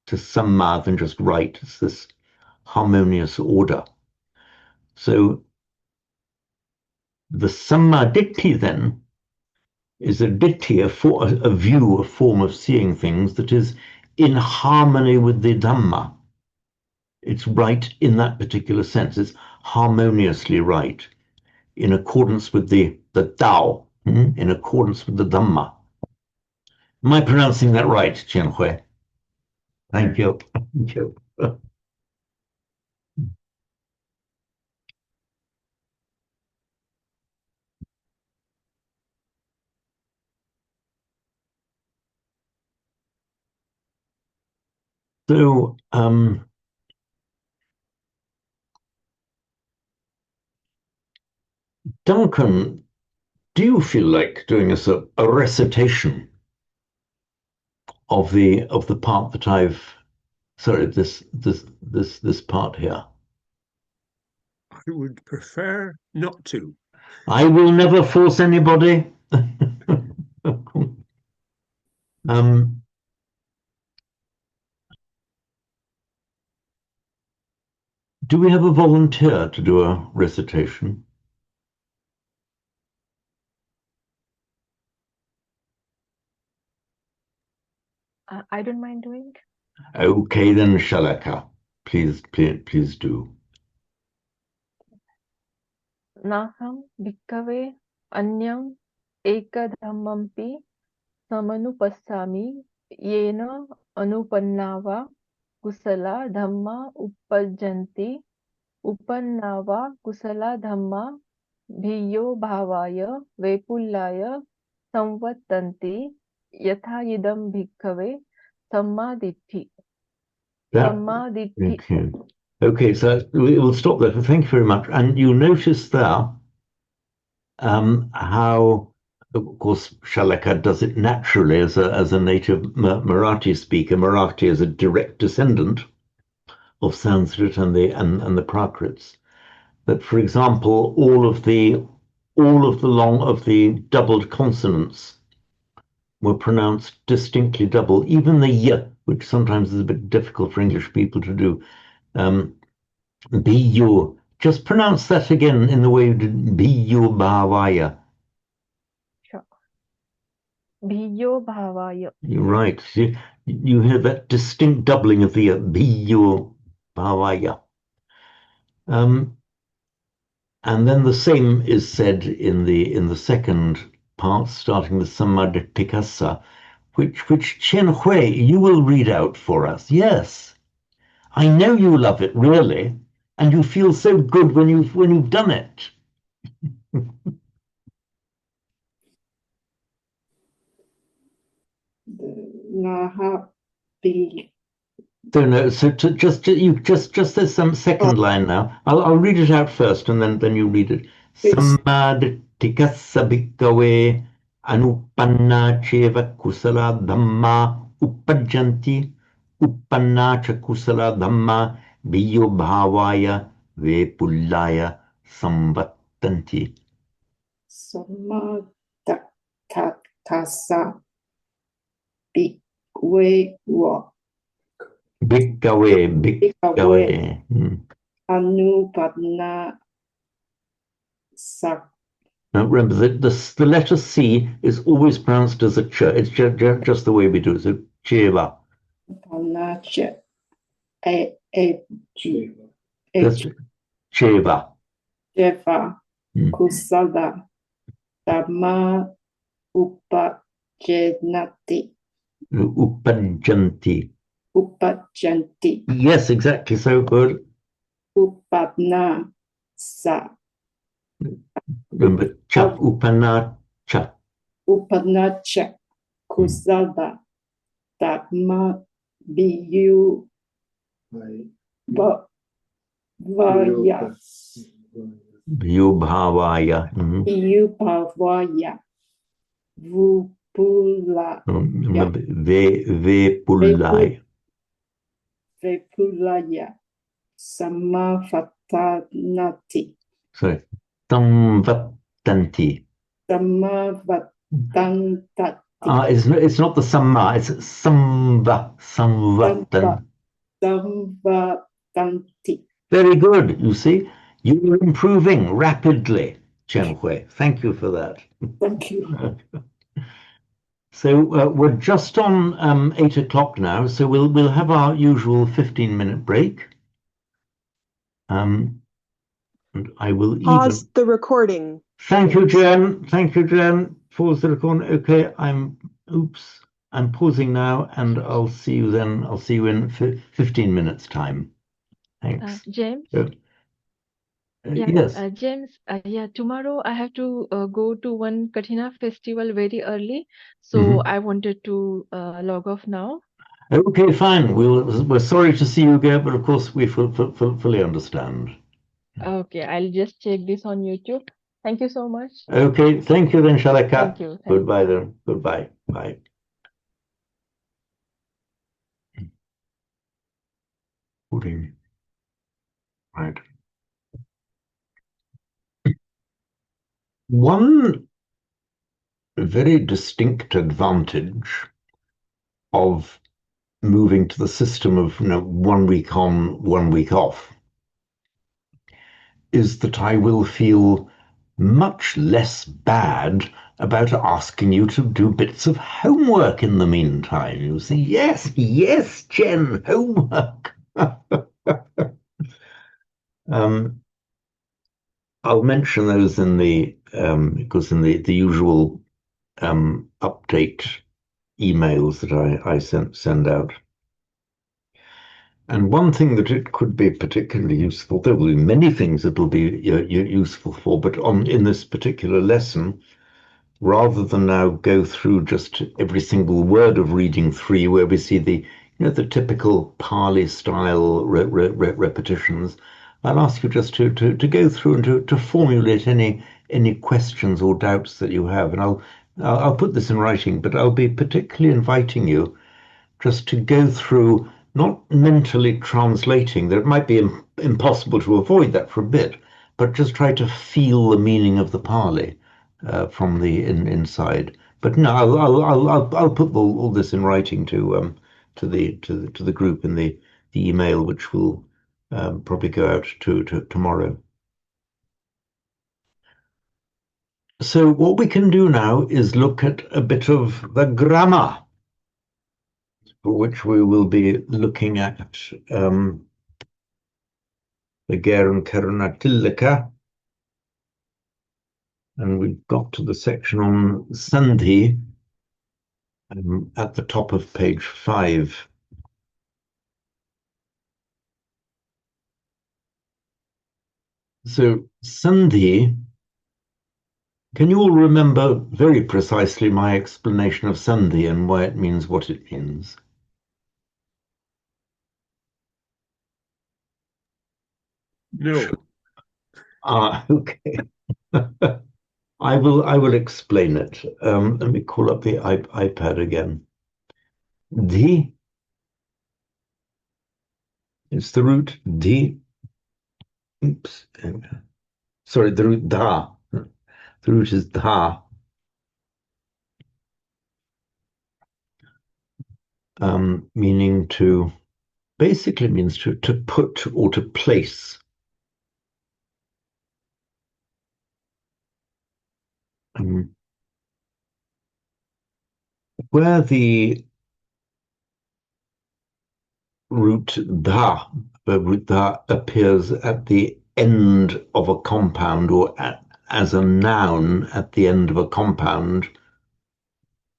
samma than just right. It's this harmonious order. So the sammaditthi then is a ditti, a view, a form of seeing things that is in harmony with the Dhamma. It's right in that particular sense. It's harmoniously right, in accordance with the Tao, in accordance with the Dhamma. Am I pronouncing that right, Chen Hui? Thank you. Thank you. So, Duncan, do you feel like doing a recitation of the part that I've this part here? I would prefer not to. I will never force anybody. Do we have a volunteer to do a recitation? I don't mind doing. Okay, then, Shalaka, please do. Naham bhikkave anyam ekadhammampi samanupassami yena anupannava kusala dhamma uppajjanti uppannava kusala dhamma bhiyo bhavaya vepullaya samvattanti yatha idam bhikkave sammaditthi. Sammaditthi. Okay. Okay, so we'll stop there. Thank you very much. And you notice there how, of course, Shalaka does it naturally as a native Marathi speaker. Marathi is a direct descendant of Sanskrit and the Prakrits. That, for example, all of the doubled consonants were pronounced distinctly double. Even the y, which sometimes is a bit difficult for English people to do. Bu. Just pronounce that again in the way you did Bu Bhavaya. Sure. Bhiyo bhavaya. You're right. You hear that distinct doubling of the Bu Bhavaya. And then the same is said in the second part, starting with Sammadittikassa, which Chen Hui, you will read out for us. Yes, I know you love it really, and you feel so good when you've done it. Naha So just there's some second line now. I'll read it out first, and then you read it. Please. Sammadittikassa bhikkhave anupanna cheva kusala dhamma uppajjanti uppanna cha kusala dhamma biyo bhavaya vepullaya samvattanti. Sammadittikassa bhikkhave Bhikkhave. anupanna sak Now remember that the letter C is always pronounced as a ch. It's just the way we do it. So cheva. panacha a That's cheva. jeva Hmm. kusala dhamma upajjanati Uppajjanti. upajjanti Yes, exactly. So good. upanna sa Remember cha. Upana cha. upanacha kusala dhamma biyu vaya Vyubhavaya. biyu bhavaya vupula Remember vepullaya. vepulaya samavattanati Sorry. Samvattanti. Samavattantati It's not the samma. It's samvattan. Samvattanti. Very good. You see, you are improving rapidly, Chen Hui. Thank you for that. Thank you. So we're just on 8 o'clock now, so we'll have our usual 15-minute break. And I will Pause the recording. Thank you, Jen. Thank you, Jen. Pause the recording. Okay, I'm pausing now, and I'll see you then. I'll see you in 15 minutes time. Thanks. James? Yes. James, tomorrow I have to go to one Kathina festival very early, so I wanted to log off now. Okay, fine. We're sorry to see you go, but of course we fully understand. Okay, I'll just check this on YouTube. Thank you so much. Okay, thank you then, Shalaka. Thank you. Goodbye then. Goodbye. Bye. Pudding. Right. One very distinct advantage of moving to the system of 1 week on, 1 week off is that I will feel much less bad about asking you to do bits of homework in the meantime. You see, yes, Jen, homework. I'll mention those in the because in the usual update emails that I send out. And one thing that it could be particularly useful, there will be many things that will be useful for, but in this particular lesson, rather than now go through just every single word of reading 3, where we see the typical Pali style repetitions, I'll ask you just to go through and to formulate any questions or doubts that you have, and I'll put this in writing, but I'll be particularly inviting you just to go through, not mentally translating, that it might be impossible to avoid that for a bit, but just try to feel the meaning of the Pali from the inside. But no, I'll put all this in writing to the group in the email, which will probably go out to tomorrow. So what we can do now is look at a bit of the grammar, for which we will be looking at the Garan Karunatilaka. And we've got to the section on Sandhi at the top of page 5. So Sandhi, can you all remember very precisely my explanation of Sandhi and why it means what it means? No. Okay. I will explain it. Let me call up the iPad again. The It's the root D. Oops. Sorry, the root da. The root is da. Meaning to, basically means to put or to place. Where the root da appears at the end of a compound or as a noun at the end of a compound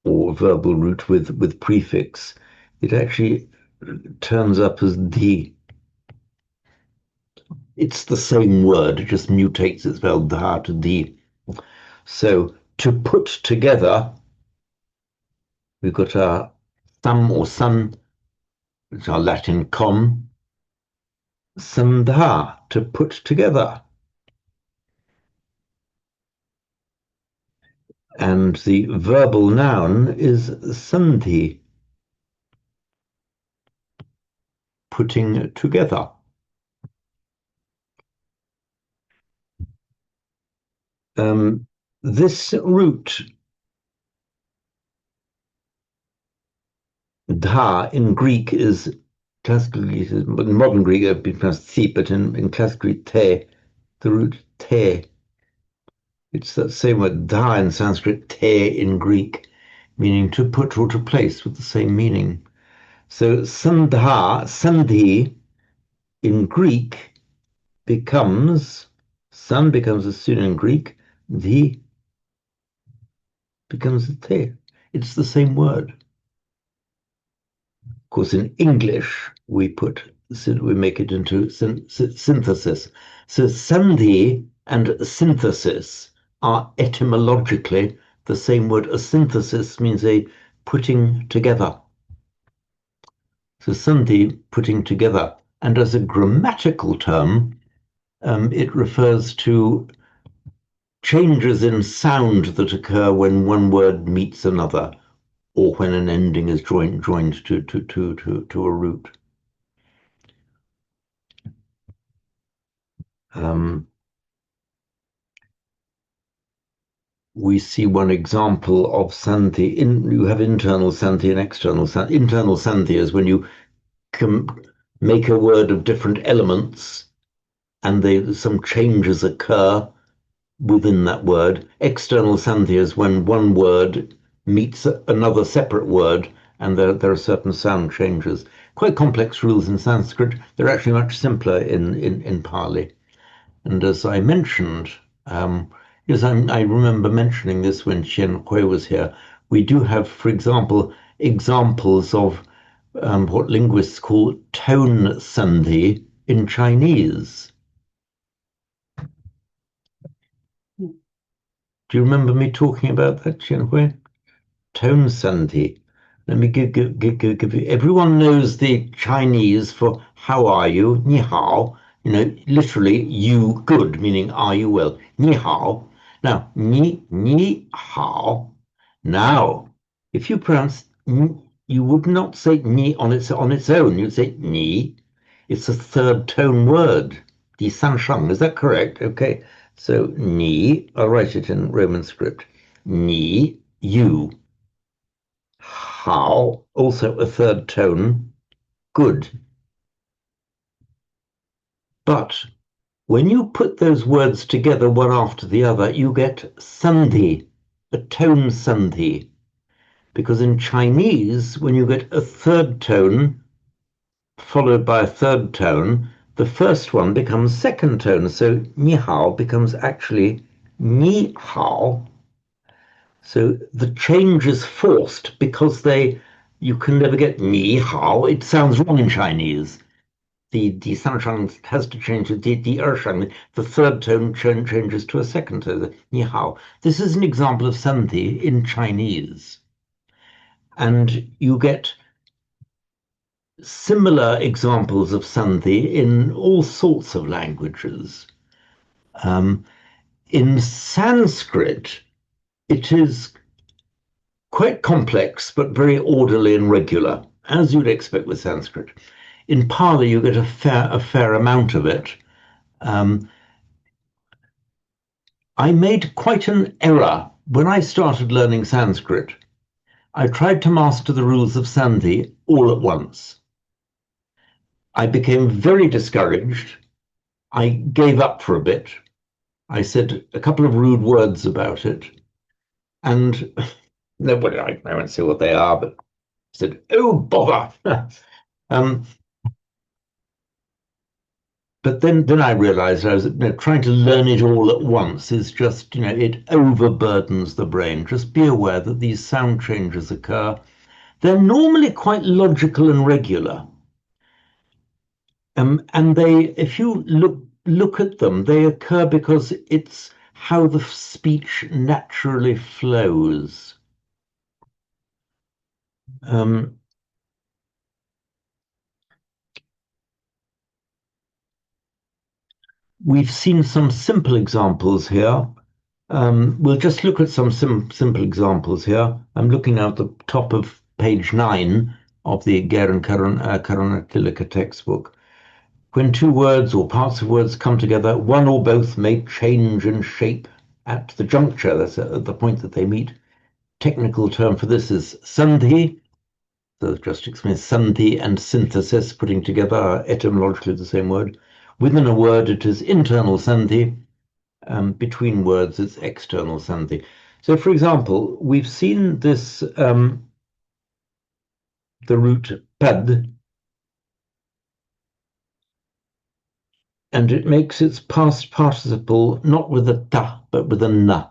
or verbal root with prefix, it actually turns up as the. It's the same word, it just mutates its spell da to the. So to put together, we've got our thumb or sun, which is our Latin con, sandha, to put together. And the verbal noun is sandhi, putting together. This root dha in Greek is classically, in modern Greek it would be pronounced thi, but in classical Greek te, the root te. It's that same word dha in Sanskrit, te in Greek, meaning to put or to place with the same meaning. So sandha, sandhi in Greek becomes, sun becomes a sun in Greek, the becomes a te. It's the same word. Of course, in English, we make it into synthesis. So sandhi and synthesis are etymologically the same word. A synthesis means a putting together. So sandhi, putting together. And as a grammatical term, it refers to changes in sound that occur when one word meets another, or when an ending is joined to a root. We see one example of sandhi. You have internal sandhi and external sandhi. Internal sandhi is when you can make a word of different elements and some changes occur within that word. External sandhi is when one word meets another separate word and there are certain sound changes. Quite complex rules in Sanskrit. They're actually much simpler in Pali. And as I mentioned, yes, I remember mentioning this when Chen Hui was here. We do have, for example, examples of what linguists call tone sandhi in Chinese. Do you remember me talking about that, Chen Hui? Tone sandhi. Let me give you. Everyone knows the Chinese for how are you, ni hao. Literally, you good, meaning are you well, ni hao. Now, ni hao. Now, if you pronounce, you would not say ni on its own. You'd say ni. It's a third tone word. Di san shang. Is that correct? Okay. So ni. I'll write it in Roman script. Ni, you. Hao, also a third tone, good. But when you put those words together one after the other, you get sandhi, a tone sandhi. Because in Chinese, when you get a third tone followed by a third tone, the first one becomes second tone. So ni hao becomes actually ni hao. So the change is forced because you can never get ni hao. It sounds wrong in Chinese. The sanshang has to change to the ershang. The third tone changes to a second tone, the ni hao. This is an example of sandhi in Chinese. And you get similar examples of sandhi in all sorts of languages. In Sanskrit, it is quite complex, but very orderly and regular, as you'd expect with Sanskrit. In Pali, you get a fair amount of it. I made quite an error when I started learning Sanskrit. I tried to master the rules of Sandhi all at once. I became very discouraged. I gave up for a bit. I said a couple of rude words about it, and nobody, I won't say what they are, but said, "Oh bother!" But then I realized I was trying to learn it all at once is just, it overburdens the brain. Just be aware that these sound changes occur. They're normally quite logical and regular. And if you look at them, they occur because it's how the speech naturally flows. We've seen some simple examples here. We'll just look at some simple examples here. I'm looking at the top of page 9 of the Karuna textbook. When two words or parts of words come together, one or both may change in shape at the juncture. That's at the point that they meet. Technical term for this is sandhi. So just explains sandhi and synthesis, putting together are etymologically the same word. Within a word, it is internal sandhi. Between words, it's external sandhi. So, for example, we've seen this, the root pad, and it makes its past participle not with a ta, but with a na.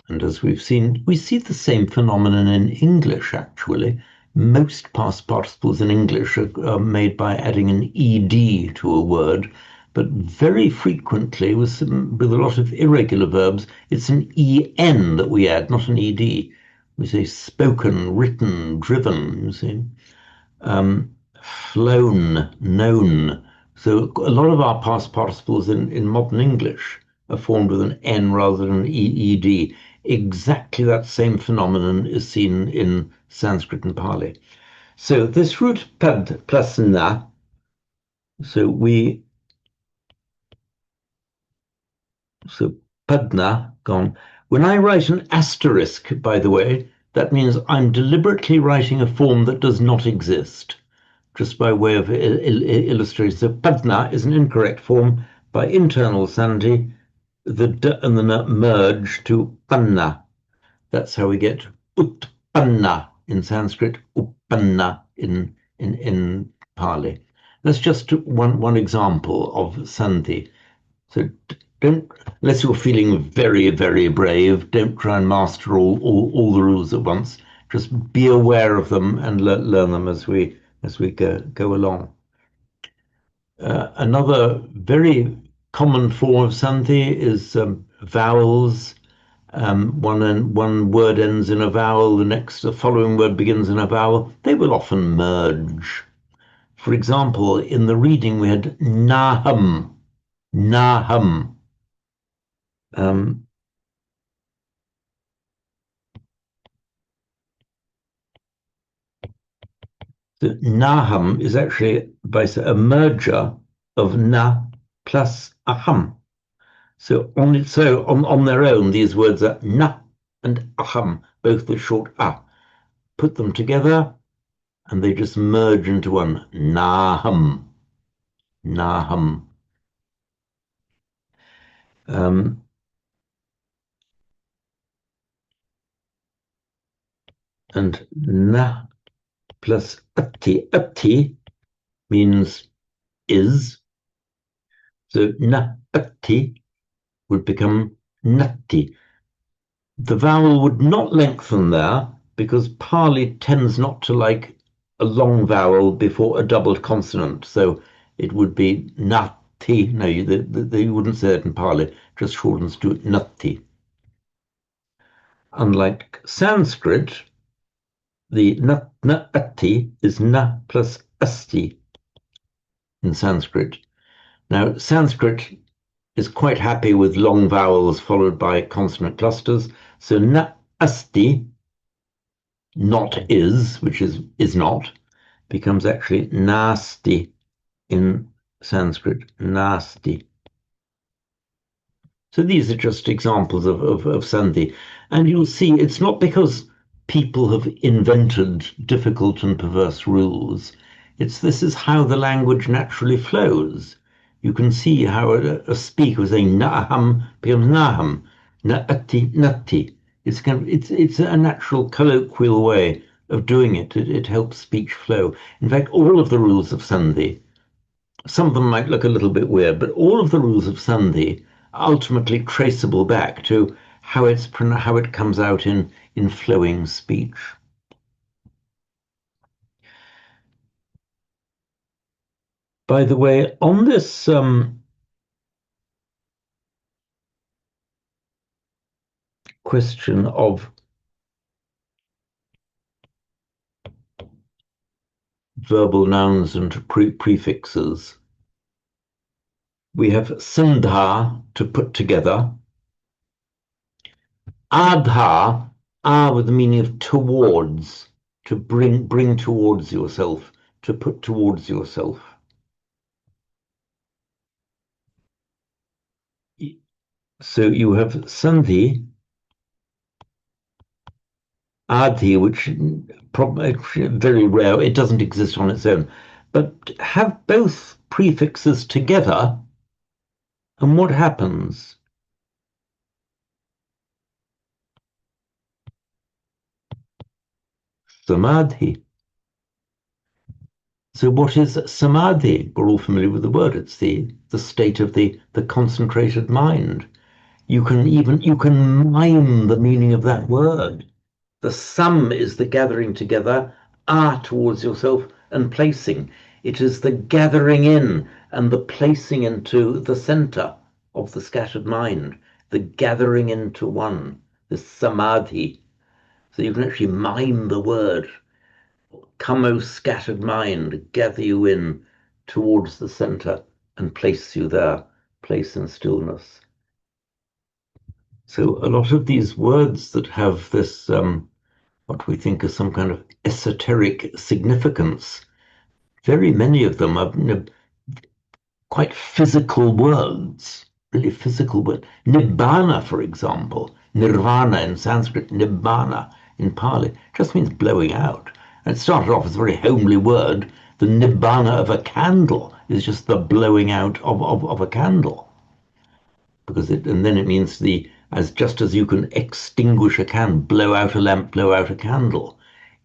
And as we've seen, we see the same phenomenon in English, actually. Most past participles in English are made by adding an ed to a word, but very frequently, with a lot of irregular verbs, it's an en that we add, not an ed. We say spoken, written, driven, you see. Flown, known. So a lot of our past participles in modern English are formed with an N rather than an EED. Exactly that same phenomenon is seen in Sanskrit and Pali. So this root pad plus na, so padna, gone. When I write an asterisk, by the way, that means I'm deliberately writing a form that does not exist. Just by way of illustration. So padna is an incorrect form. By internal sandhi, the d and the n merge to panna. That's how we get utpanna in Sanskrit, uppanna in Pali. That's just one example of sandhi. So don't, unless you're feeling very, very brave, don't try and master all the rules at once. Just be aware of them and learn them as we go along. Another very common form of sandhi is vowels. One word ends in a vowel, the following word begins in a vowel. They will often merge. For example, in the reading we had naham, naham. The naham is actually a merger of na plus aham. So on their own, these words are na and aham, both with short ah. Put them together, and they just merge into one. Naham, naham. And na plus atti. Atti means is. So na atti would become natti. The vowel would not lengthen there because Pali tends not to like a long vowel before a doubled consonant. So it would be natti. No, they wouldn't say it in Pali, just shortens to natti. Unlike Sanskrit, the na ati is na plus asti in Sanskrit. Now, Sanskrit is quite happy with long vowels followed by consonant clusters. So na asti, not is, which is not, becomes actually nasty in Sanskrit, nasty. So these are just examples of Sandhi. And you'll see it's not because people have invented difficult and perverse rules. This is how the language naturally flows. You can see how a speaker saying naham becomes naham, naati nati. It's a natural colloquial way of doing it. It helps speech flow. In fact, all of the rules of Sandhi, some of them might look a little bit weird, but all of the rules of Sandhi are ultimately traceable back to how it comes out in flowing speech. By the way, on this question of verbal nouns and prefixes, we have sandha, to put together, adha, with the meaning of towards, to bring towards yourself, to put towards yourself. So you have sandhi, adhi, which probably very rare, it doesn't exist on its own, but have both prefixes together, and what happens? Samadhi. So what is samadhi? We're all familiar with the word. It's the state of the concentrated mind. You can mime the meaning of that word. The sum is the gathering together, towards yourself, and placing. It is the gathering in and the placing into the center of the scattered mind, the gathering into one, the samadhi. So you can actually mime the word. Come, O scattered mind, gather you in towards the center and place you there, place in stillness. So a lot of these words that have this what we think is some kind of esoteric significance, very many of them are quite physical words, really physical words. Nibbana, for example, nirvana in Sanskrit, nibbana in Pali, just means blowing out. And it started off as a very homely word. The nibbana of a candle is just the blowing out of a candle. And then it means just as you can extinguish a candle, blow out a lamp, blow out a candle.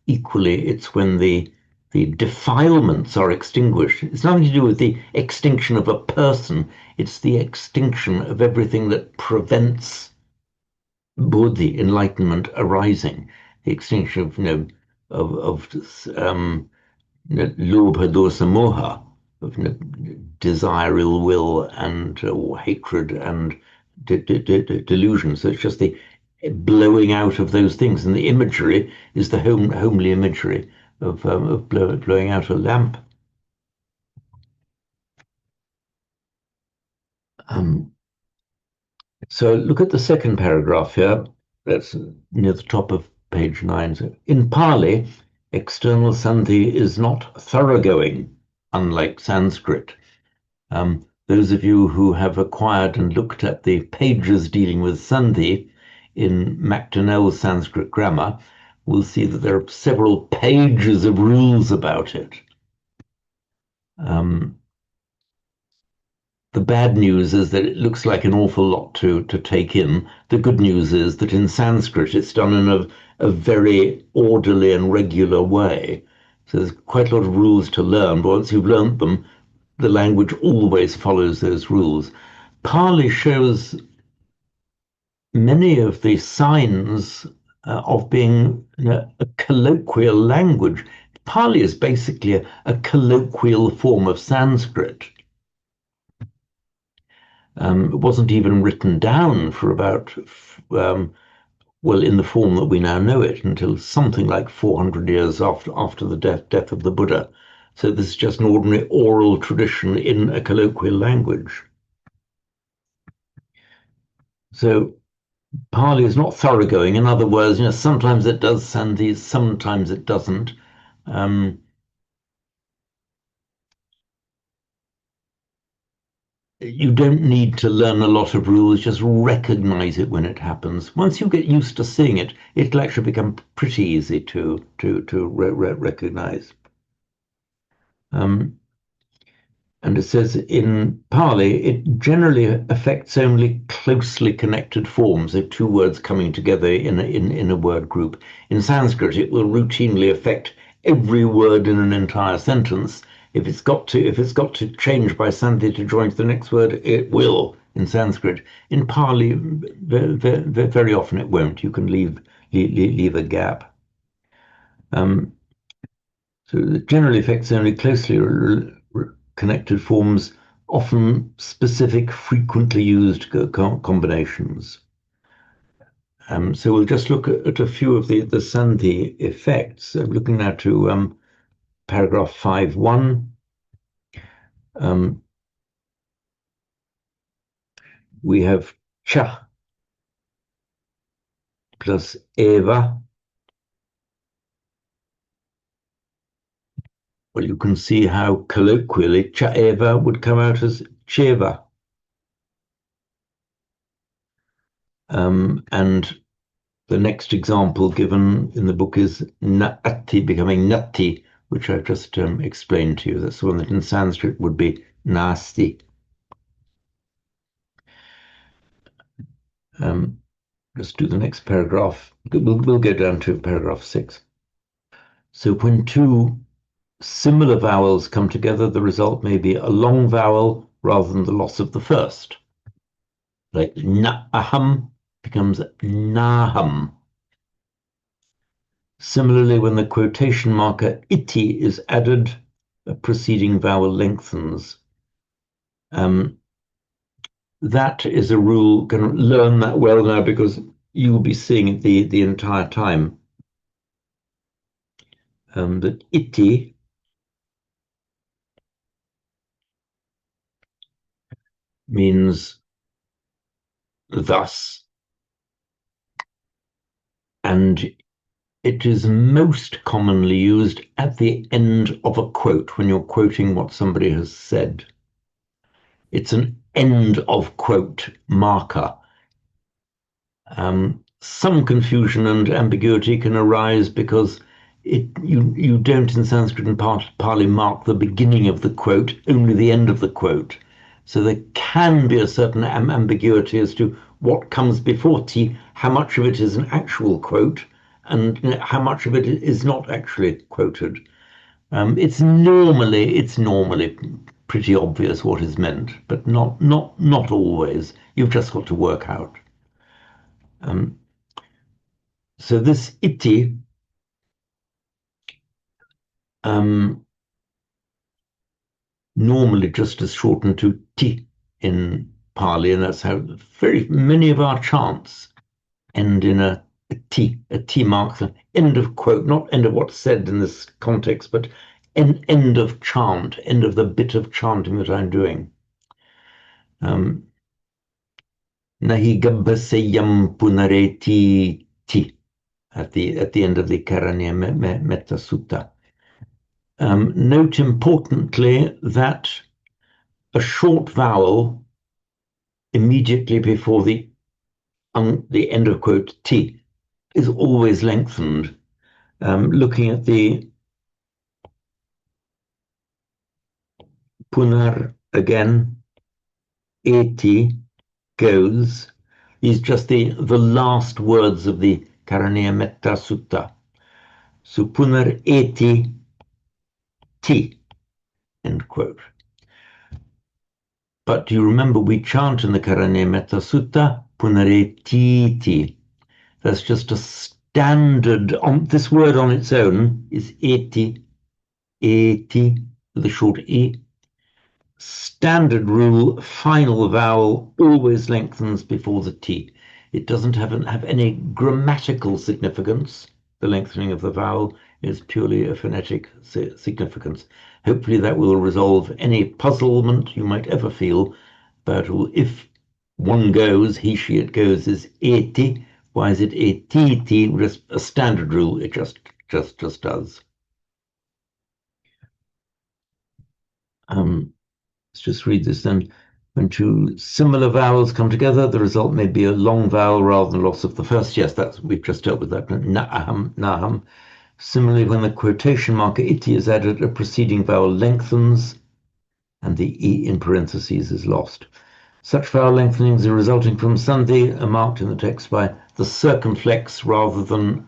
Equally, it's when the defilements are extinguished. It's nothing to do with the extinction of a person. It's the extinction of everything that prevents buddhi, enlightenment, arising. The extinction of lobha, dosa, moha, of desire, ill will, and hatred and delusion. So it's just the blowing out of those things, and the imagery is the homely imagery of blowing out a lamp. So look at the second paragraph here. That's near the top of page 9. So in Pali, external sandhi is not thoroughgoing, unlike Sanskrit. Those of you who have acquired and looked at the pages dealing with sandhi in MacDonnell's Sanskrit grammar will see that there are several pages of rules about it. The bad news is that it looks like an awful lot to take in. The good news is that in Sanskrit it's done in a very orderly and regular way. So there's quite a lot of rules to learn, but once you've learned them, the language always follows those rules. Pali shows many of the signs of being a colloquial language. Pali is basically a colloquial form of Sanskrit. It wasn't even written down for about well, in the form that we now know it, until something like 400 years after the death of the Buddha. So this is just an ordinary oral tradition in a colloquial language. So Pali is not thoroughgoing. In other words, sometimes it does sandhis, sometimes it doesn't. You don't need to learn a lot of rules, just recognize it when it happens. Once you get used to seeing it, it'll actually become pretty easy to recognize. And it says in Pali, it generally affects only closely connected forms, so two words coming together in a word group. In Sanskrit, it will routinely affect every word in an entire sentence. If it's got to change by sandhi to join to the next word, it will in Sanskrit. In Pali, very often it won't. You can leave a gap. So it generally affects only closely connected forms, often specific, frequently used combinations. So we'll just look at a few of the sandhi effects. Looking now to paragraph 5.1. We have cha plus eva. Well, you can see how colloquially cha eva would come out as cheva. And the next example given in the book is nati becoming nati, which I've just explained to you. That's the one that in Sanskrit would be nasti. Just do the next paragraph. We'll go down to paragraph 6. So when two similar vowels come together, the result may be a long vowel rather than the loss of the first. Like na'aham becomes naham. Similarly, when the quotation marker iti is added, a preceding vowel lengthens. That is a rule. Going to learn that well now because you will be seeing it the entire time. That iti means thus, and it is most commonly used at the end of a quote when you're quoting what somebody has said. It's an end of quote marker. Some confusion and ambiguity can arise because you don't in Sanskrit and Pali mark the beginning of the quote, only the end of the quote. So there can be a certain ambiguity as to what comes before ti, how much of it is an actual quote, and how much of it is not actually quoted. It's normally pretty obvious what is meant, but not always. You've just got to work out. So this iti normally just is shortened to ti in Pali, and that's how very many of our chants end in a ti. A ti marks the end of quote, not end of what's said in this context, but end of chant, end of the bit of chanting that I'm doing. Nahi gabbaseyam punareti ti at the end of the Karaniya Metta Sutta. Note importantly that a short vowel immediately before the end of quote ti is always lengthened. Looking at the punar again, eti goes is just the last words of the Karaniya Metta Sutta. So punar eti ti, end quote. But you remember we chant in the Karaniya Metta Sutta, punaretiti. That's just a standard, this word on its own is eti, with a short e. Standard rule, final vowel always lengthens before the t. It doesn't have any grammatical significance. The lengthening of the vowel is purely a phonetic significance. Hopefully that will resolve any puzzlement you might ever feel about if one goes, he, she, it goes is eti. Why is it etiti? Just a standard rule. It just does. Let's just read this then. When two similar vowels come together, the result may be a long vowel rather than loss of the first. Yes, we've just dealt with that. Na'aham, naham. Similarly, when the quotation marker iti is added, a preceding vowel lengthens and the e in parentheses is lost. Such vowel lengthenings are resulting from sandhi are marked in the text by the circumflex rather than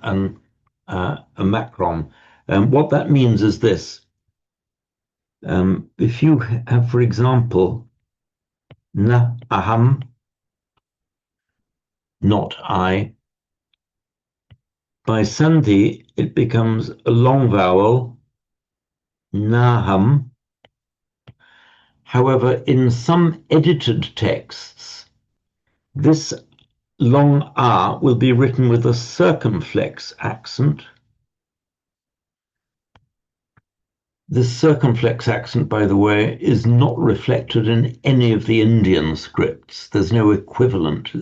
a macron. What that means is this. If you have, for example, na aham, not I, by sandhi it becomes a long vowel, naham. However, in some edited texts, this long R will be written with a circumflex accent. This circumflex accent, by the way, is not reflected in any of the Indian scripts. There's no equivalent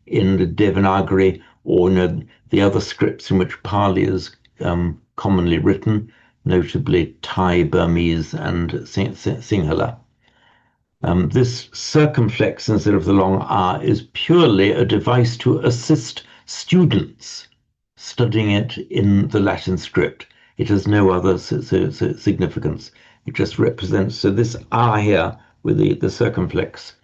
in the Devanagari or in the other scripts in which Pali is commonly written, notably Thai, Burmese, and Sinhala. This circumflex instead of the long R is purely a device to assist students studying it in the Latin script. It has no other significance. It just represents, so this R here with the circumflex,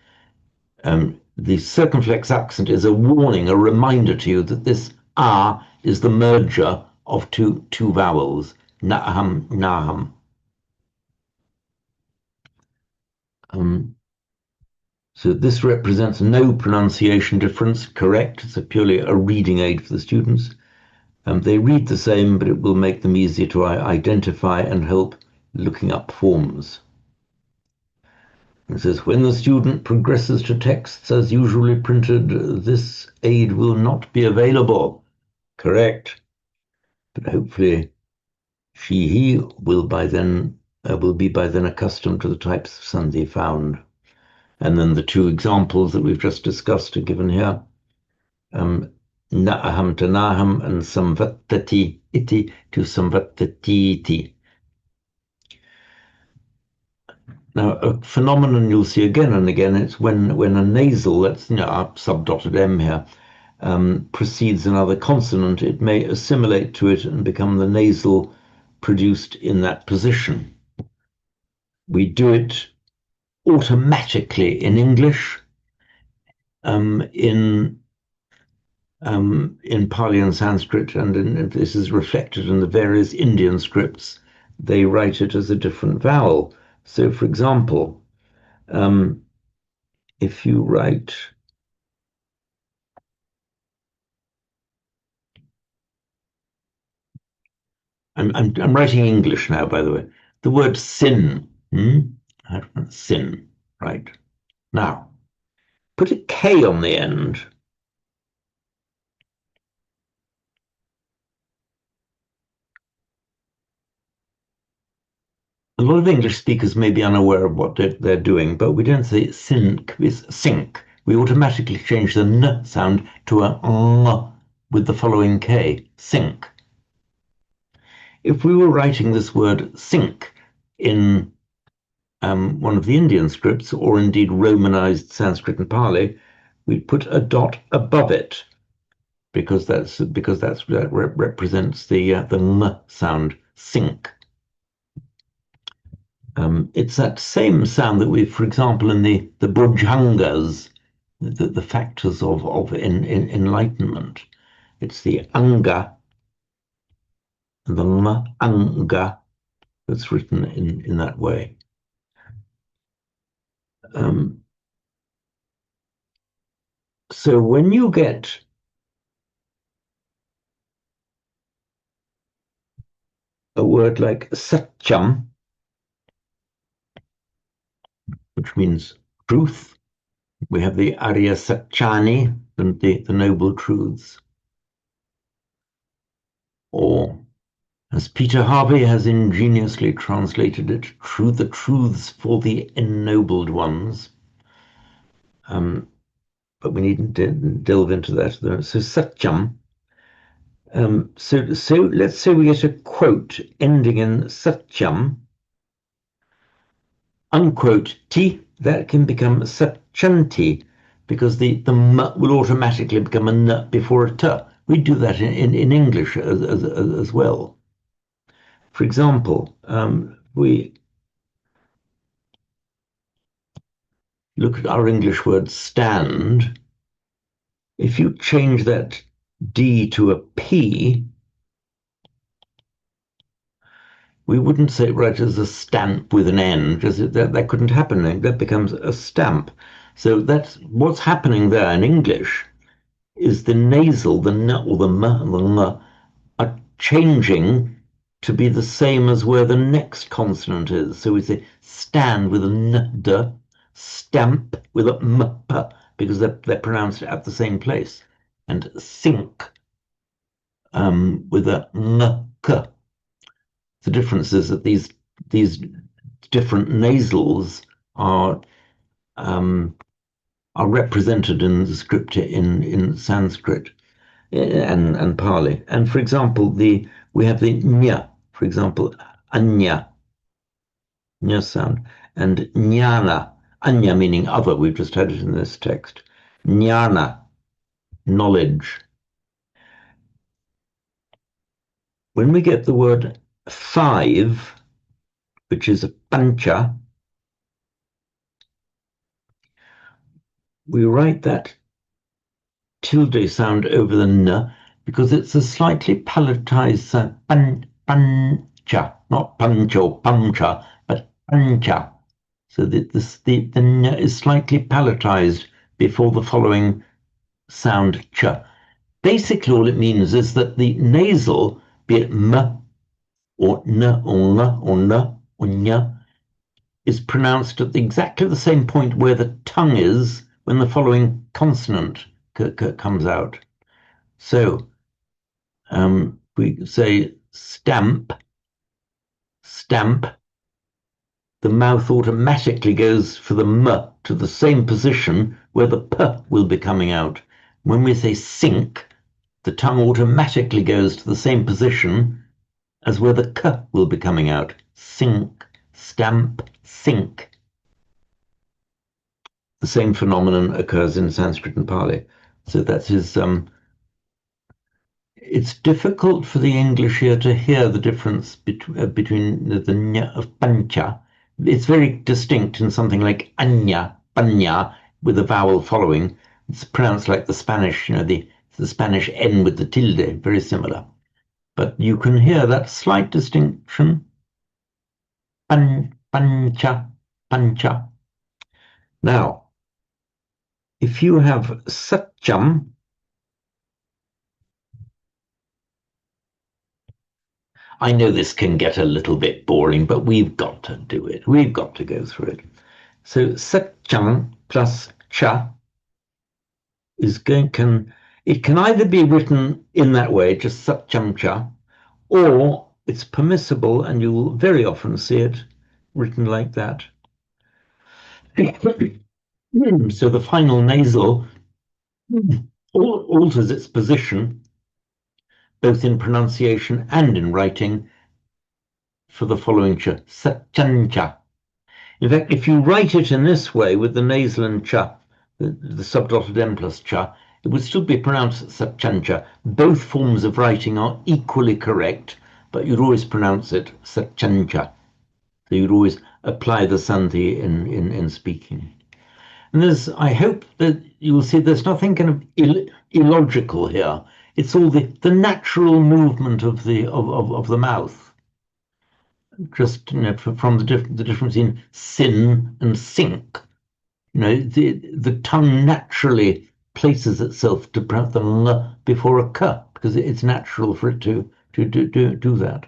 the circumflex accent is a warning, a reminder to you that this R is the merger of two vowels, na'aham, naham. So this represents no pronunciation difference, correct? It's purely a reading aid for the students. They read the same, but it will make them easier to identify and help looking up forms. It says, when the student progresses to texts as usually printed, this aid will not be available. Correct. But hopefully he will be by then accustomed to the types of sandhi found. And then the two examples that we've just discussed are given here. Na'aham to naham and samvattati iti to samvattati iti. Now, a phenomenon you'll see again and again, it's when a nasal, that's our subdotted M here, precedes another consonant, it may assimilate to it and become the nasal produced in that position. We do it automatically in English, in Pali and Sanskrit, and this is reflected in the various Indian scripts. They write it as a different vowel. So, for example, if you write I'm writing English now, by the way. The word sin, sin, right? Now, put a K on the end. A lot of English speakers may be unaware of what they're doing, but we don't say sink, it's sink. We automatically change the N sound to a N with the following K, sink. If we were writing this word sink in one of the Indian scripts, or indeed Romanized Sanskrit and Pali, we'd put a dot above it because that represents the M sound, sink. It's that same sound that we, for example, in the bhujangas, the factors of enlightenment. It's the anga and the anga that's written in that way. So when you get a word like satyam, which means truth, we have the Arya Satchani the noble truths. Or, as Peter Harvey has ingeniously translated it, the truths for the ennobled ones. But we needn't delve into that. So satyam. So let's say we get a quote ending in satyam, unquote ti, that can become satyanti, because the m will automatically become a n before a t. We do that in English as well. For example, we look at our English word stand. If you change that D to a P, we wouldn't say it right as a stamp with an N, because that couldn't happen. That becomes a stamp. So that's what's happening there in English is the nasal, the n or the m and the ng, are changing to be the same as where the next consonant is. So we say stand with a n, d, stamp with a m, p, because they're pronounced at the same place. And sink with a ng, k. The difference is that these different nasals are represented in the script in Sanskrit and Pali. And for example, we have the nya, for example, anya, nya sound, and jnana, anya meaning other. We've just had it in this text. Jnana, knowledge. When we get the word five, which is a pancha, we write that tilde sound over the n because it's a slightly palatized sound. Pancha, not pancha or pancha, but pancha. So the n is slightly palatized before the following sound ch. Basically, all it means is that the nasal, be it m or n or n or n or nya, is pronounced at exactly the same point where the tongue is when the following consonant comes out. So we say stamp, stamp. The mouth automatically goes for the m to the same position where the p will be coming out. When we say sink, the tongue automatically goes to the same position as where the k will be coming out. Sink, stamp, sink. The same phenomenon occurs in Sanskrit and Pali. So that's his. It's difficult for the English here to hear the difference between the nya of pancha. It's very distinct in something like anya, panya, with a vowel following. It's pronounced like the Spanish, the Spanish N with the tilde, very similar. But you can hear that slight distinction. Pancha, pancha. Now, if you have satyam, I know this can get a little bit boring, but we've got to do it. We've got to go through it. So satyam plus cha can either be written in that way, just satyam cha, or it's permissible, and you will very often see it written like that. So the final nasal alters its position both in pronunciation and in writing for the following cha, satyancha. In fact, if you write it in this way with the nasal and cha, the subdotted m plus cha, it would still be pronounced satyancha. Both forms of writing are equally correct, but you'd always pronounce it satyancha. So you'd always apply the sandhi in speaking. And I hope that you'll see there's nothing kind of illogical here. It's all the natural movement of the mouth. Just from the difference in sin and sink. The tongue naturally places itself to pronounce the l before a k because it's natural for it to do that.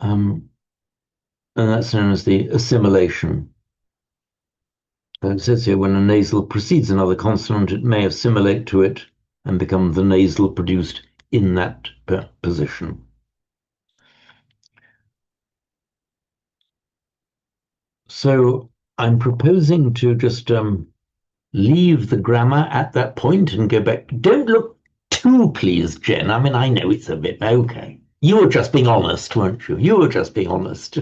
And that's known as the assimilation. It says here when a nasal precedes another consonant, it may assimilate to it and become the nasal produced in that position. So I'm proposing to just leave the grammar at that point and go back. Don't look too pleased, Jen. I mean, I know it's a bit okay. You were just being honest, weren't you? You were just being honest.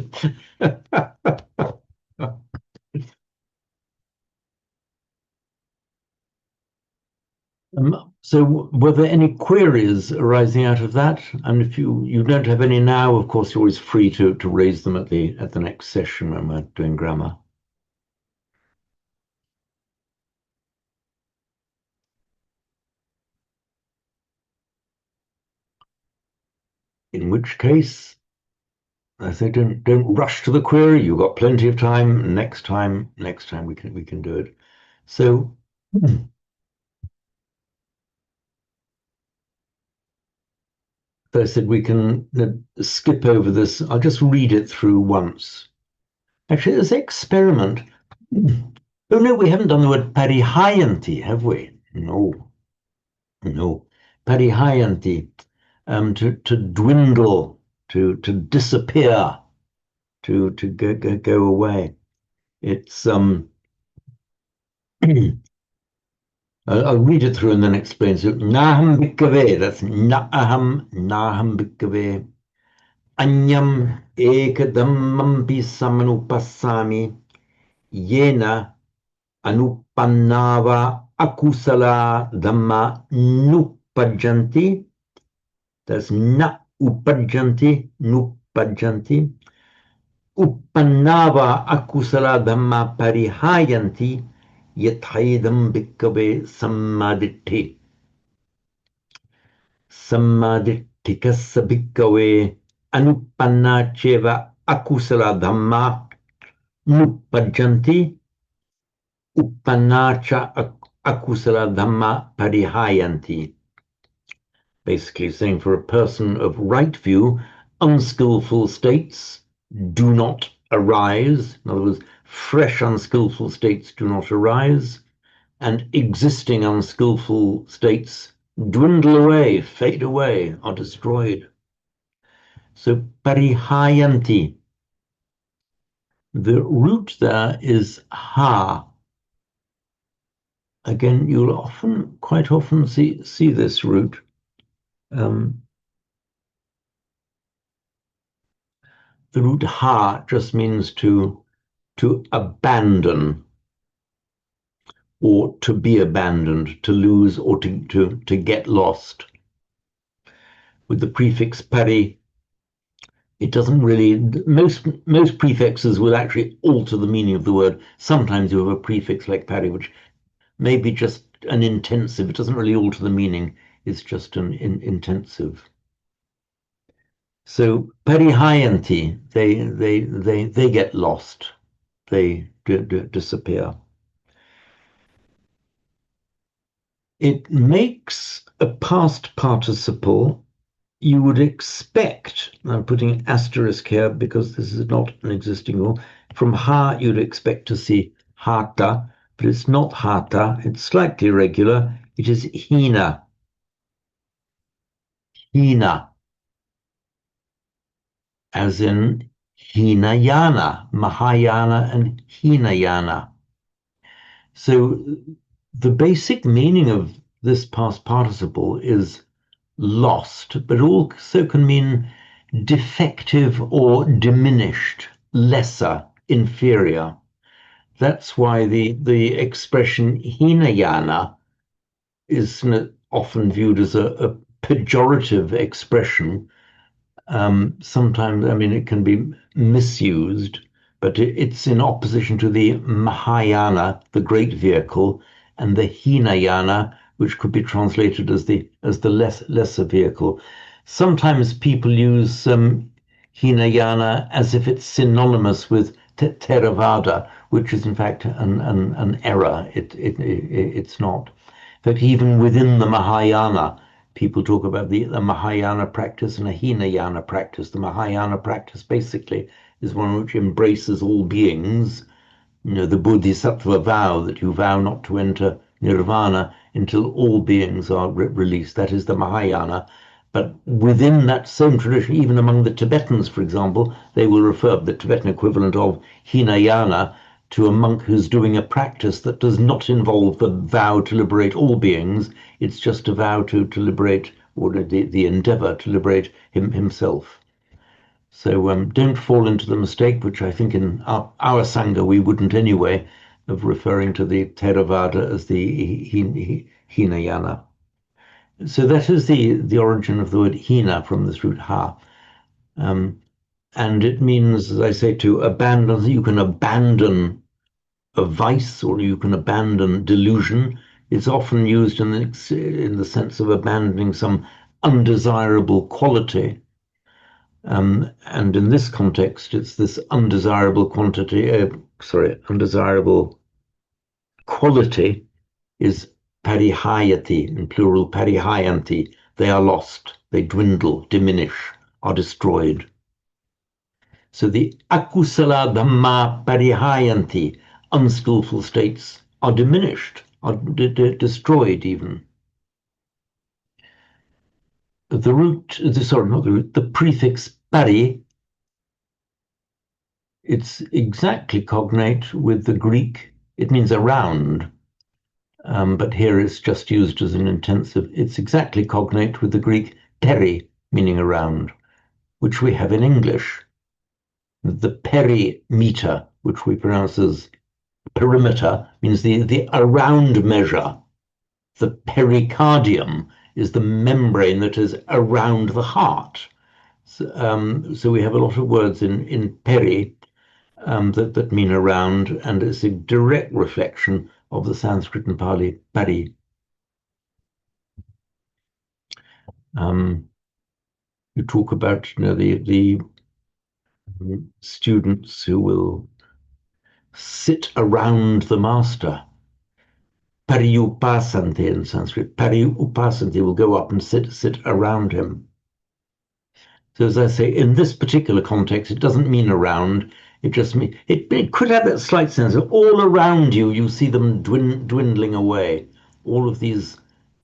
So were there any queries arising out of that? And if you don't have any now, of course, you're always free to raise them at the next session when we're doing grammar. In which case, I say don't rush to the query. You've got plenty of time. Next time we can do it. So I said we can skip over this. I'll just read it through once. Actually, this experiment. Oh no, we haven't done the word parihayanti, have we? No. Parihayanti, to dwindle, to disappear, to go away. It's I'll read it through and then explain. So naham bhikkave, that's naham bhikkave. Anyam ekadammampi samanupassami yena anupannava akusala dhamma nupajjanti. That's na upajjanti, nupajjanti. Uppannava akusala dhamma parihayanti yathaidam bhikkave sammaditthi. Sammaditthikassa bhikkave anupanna cheva akusala dhamma nupajjanti. Uppannacha akusala dhamma parihayanti. Basically saying for a person of right view, unskillful states do not arise. In other words, fresh unskillful states do not arise, and existing unskillful states dwindle away, fade away, are destroyed. So parihayanti. The root there is ha. Again, you'll quite often see this root. The root ha just means to abandon, or to be abandoned, to lose, or to get lost. With the prefix pari, it doesn't really. Most prefixes will actually alter the meaning of the word. Sometimes you have a prefix like pari, which may be just an intensive. It doesn't really alter the meaning. It's just an intensive. So parihayanti, they get lost, they disappear. It makes a past participle. You would expect, I'm putting an asterisk here because this is not an existing rule. From ha, you'd expect to see hata, but it's not hata. It's slightly irregular. It is hina. Hina. As in Hinayana, Mahayana, and Hinayana. So the basic meaning of this past participle is lost, but also can mean defective or diminished, lesser, inferior. That's why the expression Hinayana is often viewed as a pejorative expression. Sometimes, I mean, it can be misused, but it's in opposition to the Mahayana, the great vehicle, and the Hinayana, which could be translated as the lesser vehicle. Sometimes people use Hinayana as if it's synonymous with Theravada, which is in fact an error. It's not. In fact, even within the Mahayana, people talk about the Mahayana practice and a Hinayana practice. The Mahayana practice basically is one which embraces all beings, the bodhisattva vow, that you vow not to enter nirvana until all beings are released. That is the Mahayana. But within that same tradition, even among the Tibetans, for example, they will refer the Tibetan equivalent of Hinayana to a monk who's doing a practice that does not involve the vow to liberate all beings. It's just a vow to liberate, or the endeavor to liberate himself. So don't fall into the mistake, which I think in our Sangha we wouldn't anyway, of referring to the Theravada as the Hinayana. So that is the origin of the word Hina, from this root ha. And it means, as I say, to abandon. You can abandon a vice, or you can abandon delusion. It's often used in the sense of abandoning some undesirable quality. And in this context, it's this undesirable undesirable quality is parihayati, in plural parihayanti. They are lost, they dwindle, diminish, are destroyed. So the akusala dhamma parihayanti, unskillful states, are diminished, are destroyed even. The prefix pari, it's exactly cognate with the Greek. It means around, but here it's just used as an intensive. It's exactly cognate with the Greek peri, meaning around, which we have in English. The perimeter, which we pronounce as perimeter, means the around measure. The pericardium is the membrane that is around the heart. So we have a lot of words in peri that mean around, and it's a direct reflection of the Sanskrit and Pali pari. You talk about the students who will sit around the master. Pariupasanti in Sanskrit. Pariupasanti will go up and sit around him. So as I say, in this particular context, it doesn't mean around. It just means it could have that slight sense of all around you. You see them dwindling away. All of these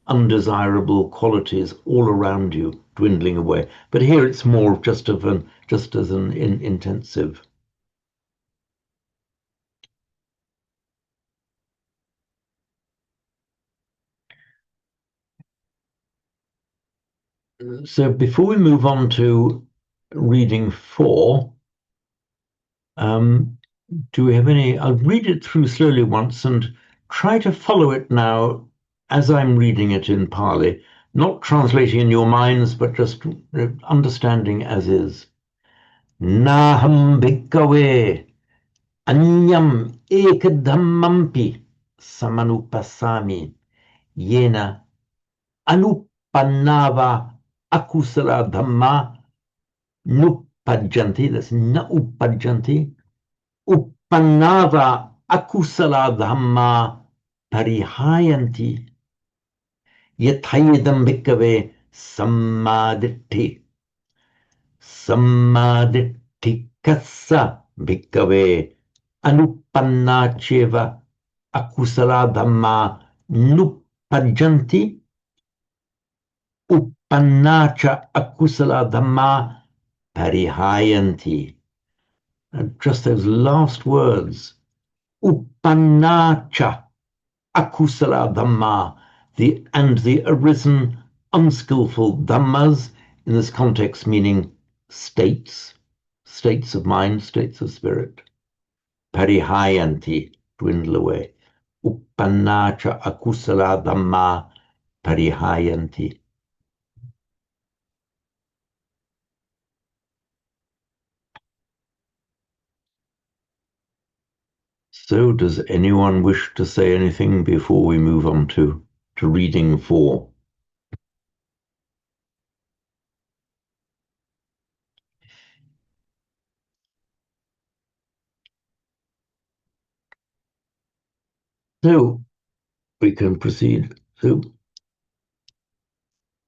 undesirable qualities all around you dwindling away. But here it's more just as an intensive. So before we move on to reading 4, do we have any? I'll read it through slowly once and try to follow it now as I'm reading it in Pali, not translating in your minds, but just understanding as is. Naham bhikkhave anyam ekadhammampi samanupasami yena anupannava akusala dhamma nupajjanti. That's na upajjanti. Uppannava akusala dhamma parihayanti yathayedam bhikkhave sammaditthi sammaditthikassa bhikkhave anuppannacheva akusala dhamma nupajjanti uppannacha akusala dhamma parihayanti. And just those last words, uppannacha akusala dhamma, the arisen unskillful dhammas, in this context meaning states of mind, states of spirit. Parihayanti, dwindle away. Uppannacha akusala dhamma parihayanti. So does anyone wish to say anything before we move on to reading 4? So we can proceed. So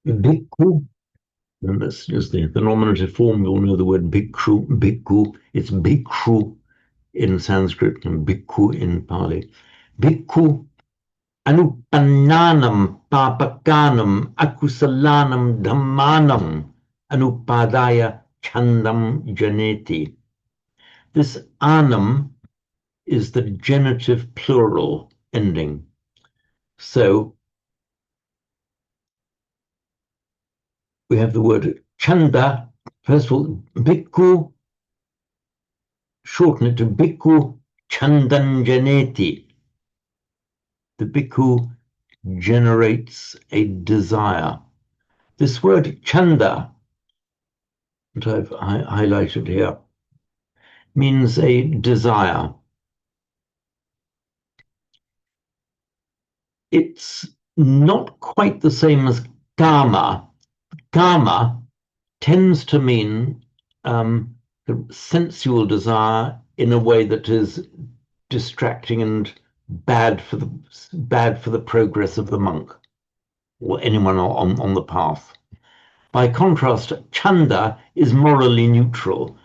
bhikkhu, and that's just the nominative form. You'll know the word bhikshu, bhikkhu. It's bhikshu. in Sanskrit and bhikkhu in Pali. Bhikkhu anupannanam papakanam akusalanam dhammanam anupadaya chandam janeti. This anam is the genitive plural ending. So we have the word chanda. First of all, bhikkhu, shorten it to bhikkhu chandanjaneti. The bhikkhu generates a desire. This word chanda, that I've highlighted here, means a desire. It's not quite the same as kama. Kama tends to mean the sensual desire in a way that is distracting and bad for the progress of the monk or anyone on the path. By contrast, chanda is morally neutral.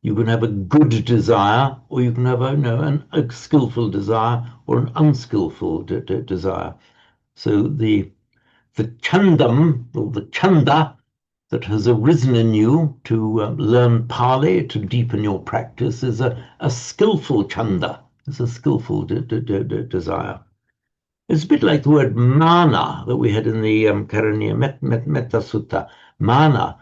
You can have a good desire, or you can have a skillful desire or an unskillful desire. So the chandam, or the chanda, that has arisen in you to learn Pali, to deepen your practice, is a skillful chanda. It's a skillful desire. It's a bit like the word mana that we had in the Karaniya Metta Sutta. Mana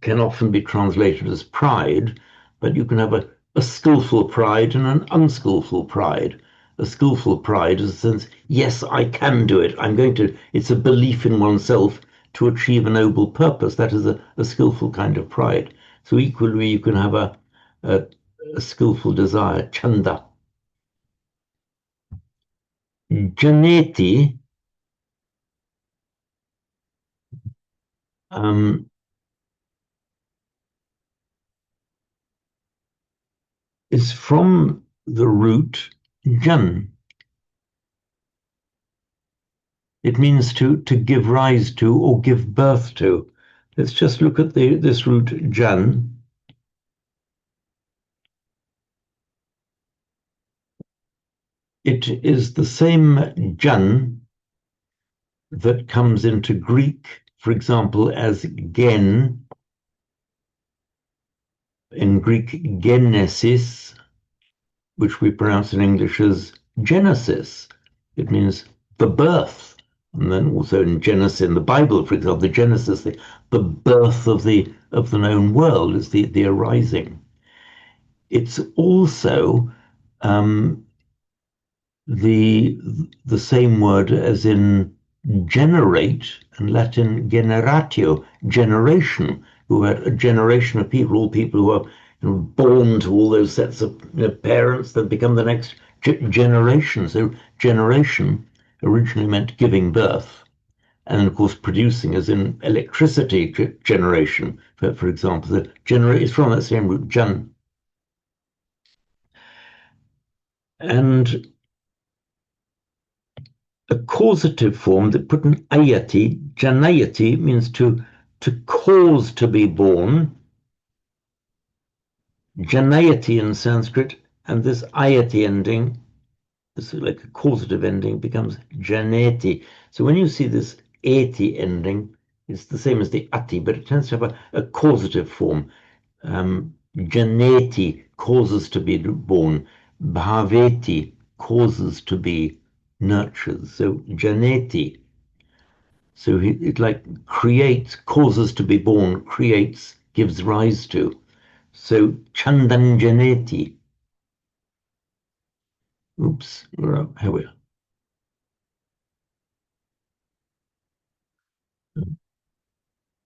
can often be translated as pride, but you can have a skillful pride and an unskillful pride. A skillful pride is a sense, yes, I can do it. It's a belief in oneself to achieve a noble purpose. That is a skillful kind of pride. So equally, you can have a skillful desire, chanda. Janeti is from the root jan. It means to give rise to or give birth to. Let's just look at this root jan. It is the same jan that comes into Greek, for example, as gen. In Greek, genesis, which we pronounce in English as Genesis. It means the birth. And then also in Genesis, in the Bible, for example, the Genesis, the birth of the known world is the arising. It's also the same word as in generate, and Latin generatio, generation. Who had a generation of people, all people who are born to all those sets of parents that become the next generation. So generation originally meant giving birth, and of course producing, as in electricity generation, for example. The is from that same root, jan. And a causative form that put an ayati, janayati, means to cause to be born. Janayati in Sanskrit, and this ayati ending, this is like a causative ending, becomes janeti. So when you see this eti ending, it's the same as the ati, but it tends to have a causative form. Janeti, causes to be born. Bhaveti, causes to be nurtured. So janeti. So it like creates, causes to be born, creates, gives rise to. So chandanjaneti. Oops, here we are.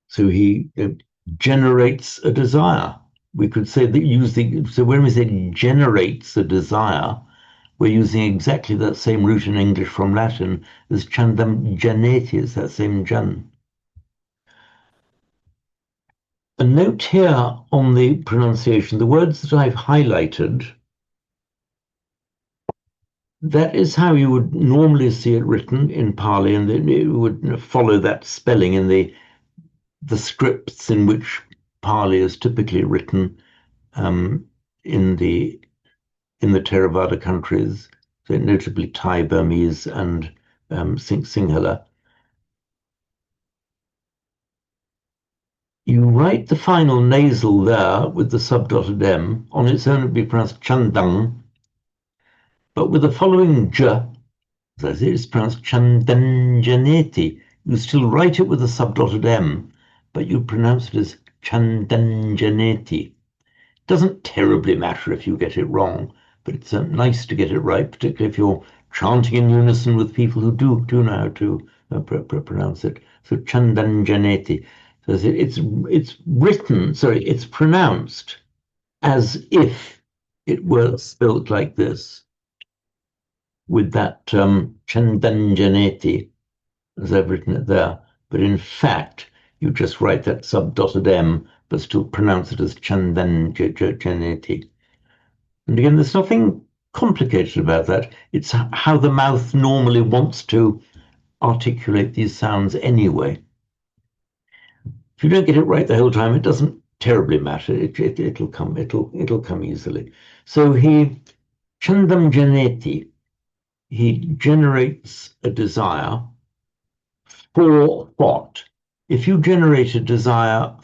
So he generates a desire. We could say that so when we say generates a desire, we're using exactly that same root in English from Latin as chandam janeti, it's that same jan. A note here on the pronunciation, the words that I've highlighted, that is how you would normally see it written in Pali, and it would follow that spelling in the scripts in which Pali is typically written. in the Theravada countries, so notably Thai, Burmese, and Sinhala. You write the final nasal there with the subdotted M. On its own, it would be pronounced Chandang, but with the following J, as I say, it's pronounced Chandanjaneti. You still write it with a subdotted M, but you pronounce it as Chandanjaneti. Doesn't terribly matter if you get it wrong, but it's nice to get it right, particularly if you're chanting in unison with people who do know how to pronounce it. So Chandanjaneti. So it's written, sorry, it's pronounced as if it were spelled like this, with that Chandanjaneti, as I've written it there. But in fact, you just write that subdotted M, but still pronounce it as Chandanjaneti. And again, there's nothing complicated about that. It's how the mouth normally wants to articulate these sounds anyway. If you don't get it right the whole time, it doesn't terribly matter. It'll come easily. So Chandam Janeti, he generates a desire for what? If you generate a desire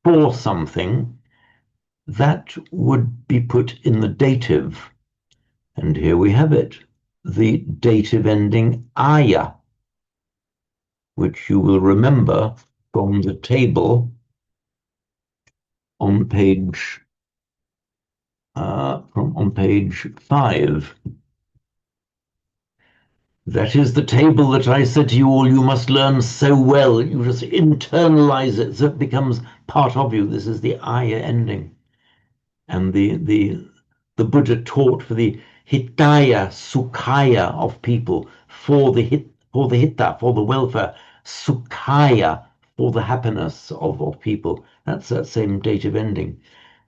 for something, that would be put in the dative. And here we have it, the dative ending aya, which you will remember from the table on page 5. That is the table that I said to you all you must learn so well. You just internalize it so it becomes part of you. This is the aya ending. And the Buddha taught for the hitaya, sukhaya of people, for the hitta, for the welfare, sukhaya, for the happiness of people. That's that same dative ending.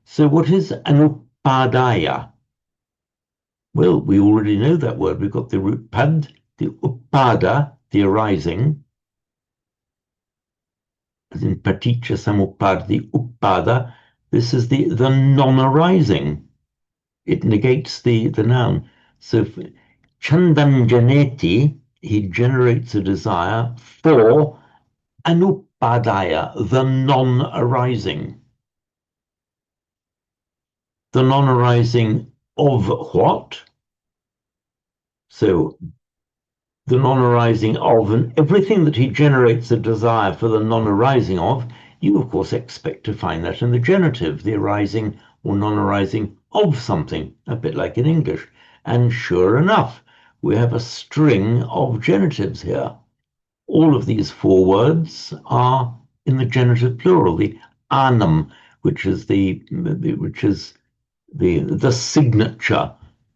So what is anupadaya? Well, we already know that word. We've got the root pad, the upada, the arising, as in paticca samuppada, the upada. This is the non-arising. It negates the noun. So Chandam Janeti, he generates a desire for anupadaya, the non-arising. The non-arising of what? So the non-arising of, and everything that he generates a desire for the non-arising of, you of course expect to find that in the genitive, the arising or non-arising of something, a bit like in English. And sure enough, we have a string of genitives here. All of these 4 words are in the genitive plural, the anum, which is the signature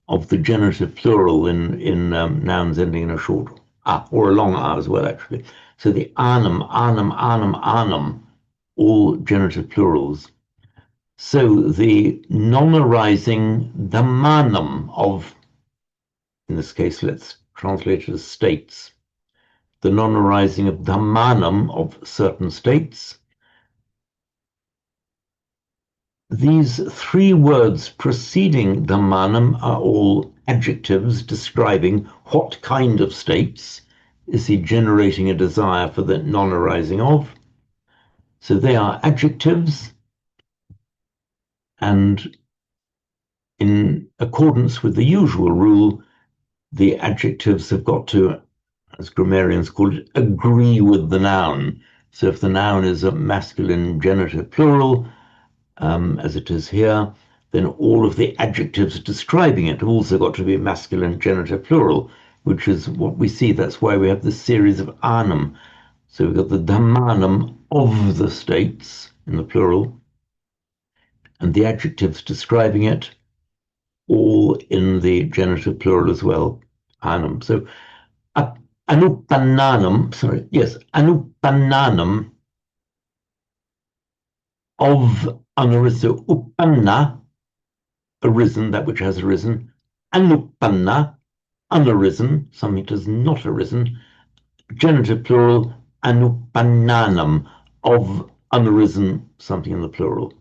of the genitive plural in nouns ending in a short a or a long a as well, actually. So the anum, anum, anum, anum, all genitive plurals. So the non-arising dhammanam of, in this case, let's translate it as states. The non-arising of dhammanam of certain states. These 3 words preceding dhammanam are all adjectives describing what kind of states is he generating a desire for the non-arising of. So they are adjectives, and in accordance with the usual rule, the adjectives have got to, as grammarians call it, agree with the noun. So if the noun is a masculine genitive plural, as it is here, then all of the adjectives describing it have also got to be masculine genitive plural, which is what we see. That's why we have this series of anum. So we've got the dhammanam of the states in the plural, and the adjectives describing it all in the genitive plural as well, anum. So anupannanam of unarisen, uppanna, arisen, that which has arisen, anupanna, unarisen, something that has not arisen, genitive plural, anupannanam, of unarisen, something in the plural.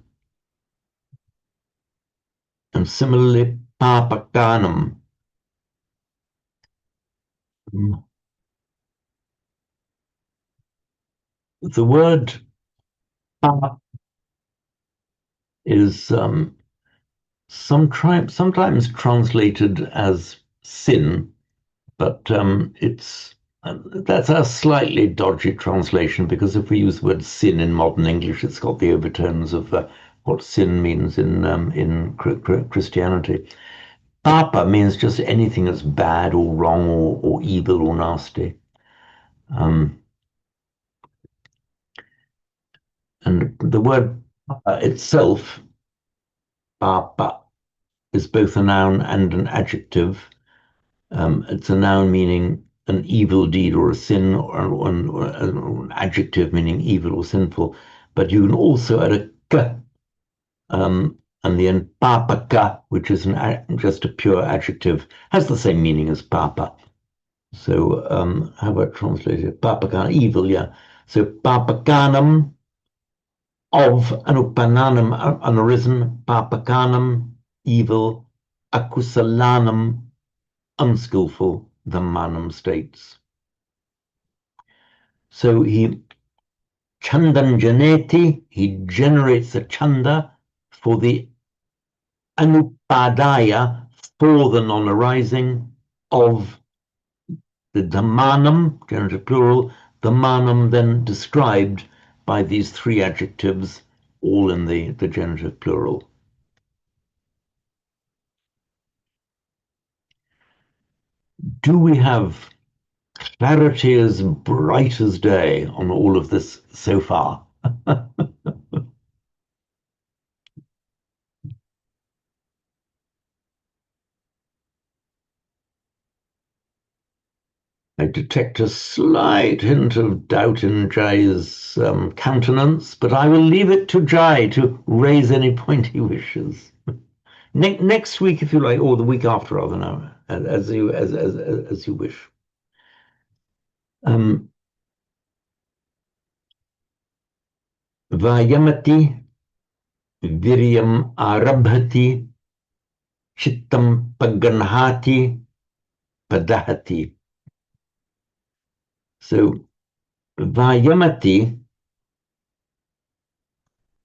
similarly, papakanam. The word pa is sometimes translated as sin, but that's a slightly dodgy translation, because if we use the word sin in modern English, it's got the overtones of what sin means in Christianity. Papa means just anything that's bad or wrong or evil or nasty. And the word papa itself, papa, is both a noun and an adjective. It's a noun meaning an evil deed or a sin, or an adjective meaning evil or sinful. But you can also add a k, and the end papaka, which is just a pure adjective, has the same meaning as papa. So how about translated? Papakana, evil, yeah. So papakanam, of anupananam, unarisen, papakanam, evil, akusalanam, unskillful, the manam states. So he chandanjaneti, he generates a chanda for the anupadaya, for the non-arising, of the dhammanam, genitive plural, dhammanam then described by these three adjectives, all in the genitive plural. Do we have clarity as bright as day on all of this so far? I detect a slight hint of doubt in Jai's countenance, but I will leave it to Jai to raise any point he wishes. Next week, if you like, or the week after, rather, now, as you wish. Vayamati viryam arabhati chittam paganhati padahati. So vayamati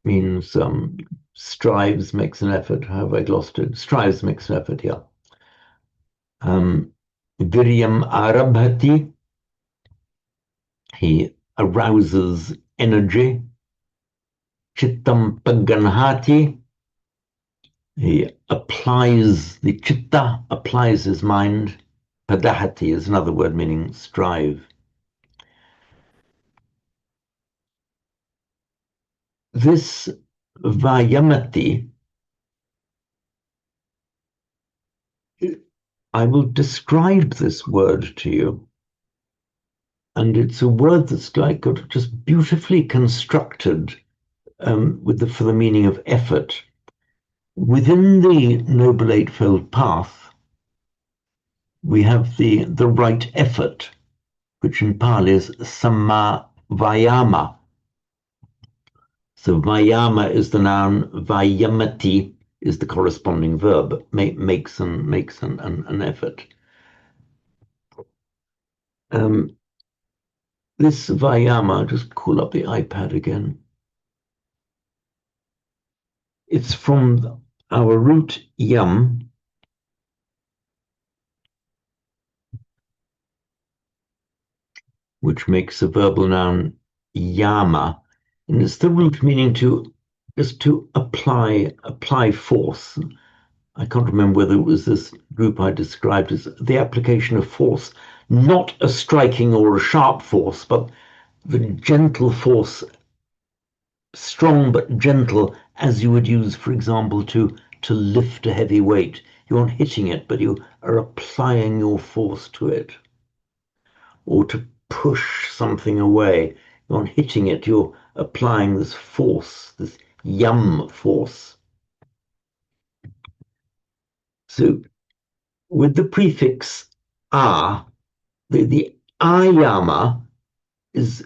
means strives, makes an effort. How have I lost it? Strives, makes an effort, yeah. Viryam arabhati, he arouses energy. Chittam paganhati, he applies the chitta, applies his mind. Padahati is another word meaning strive. This vayamati, I will describe this word to you. And it's a word that's like just beautifully constructed for the meaning of effort. Within the Noble Eightfold Path, we have the right effort, which in Pali is samma vayama. So vayama is the noun, vayamati is the corresponding verb, makes an effort. This vayama, just call up the iPad again. It's from our root yam, which makes the verbal noun yama, and it's the root meaning to apply force. I can't remember whether it was this group I described as the application of force, not a striking or a sharp force, but the gentle force, strong but gentle, as you would use, for example, to lift a heavy weight. You aren't hitting it, but you are applying your force to it. Or to push something away. You aren't hitting it, you're applying this force, this yam force. So with the prefix a, the ayama is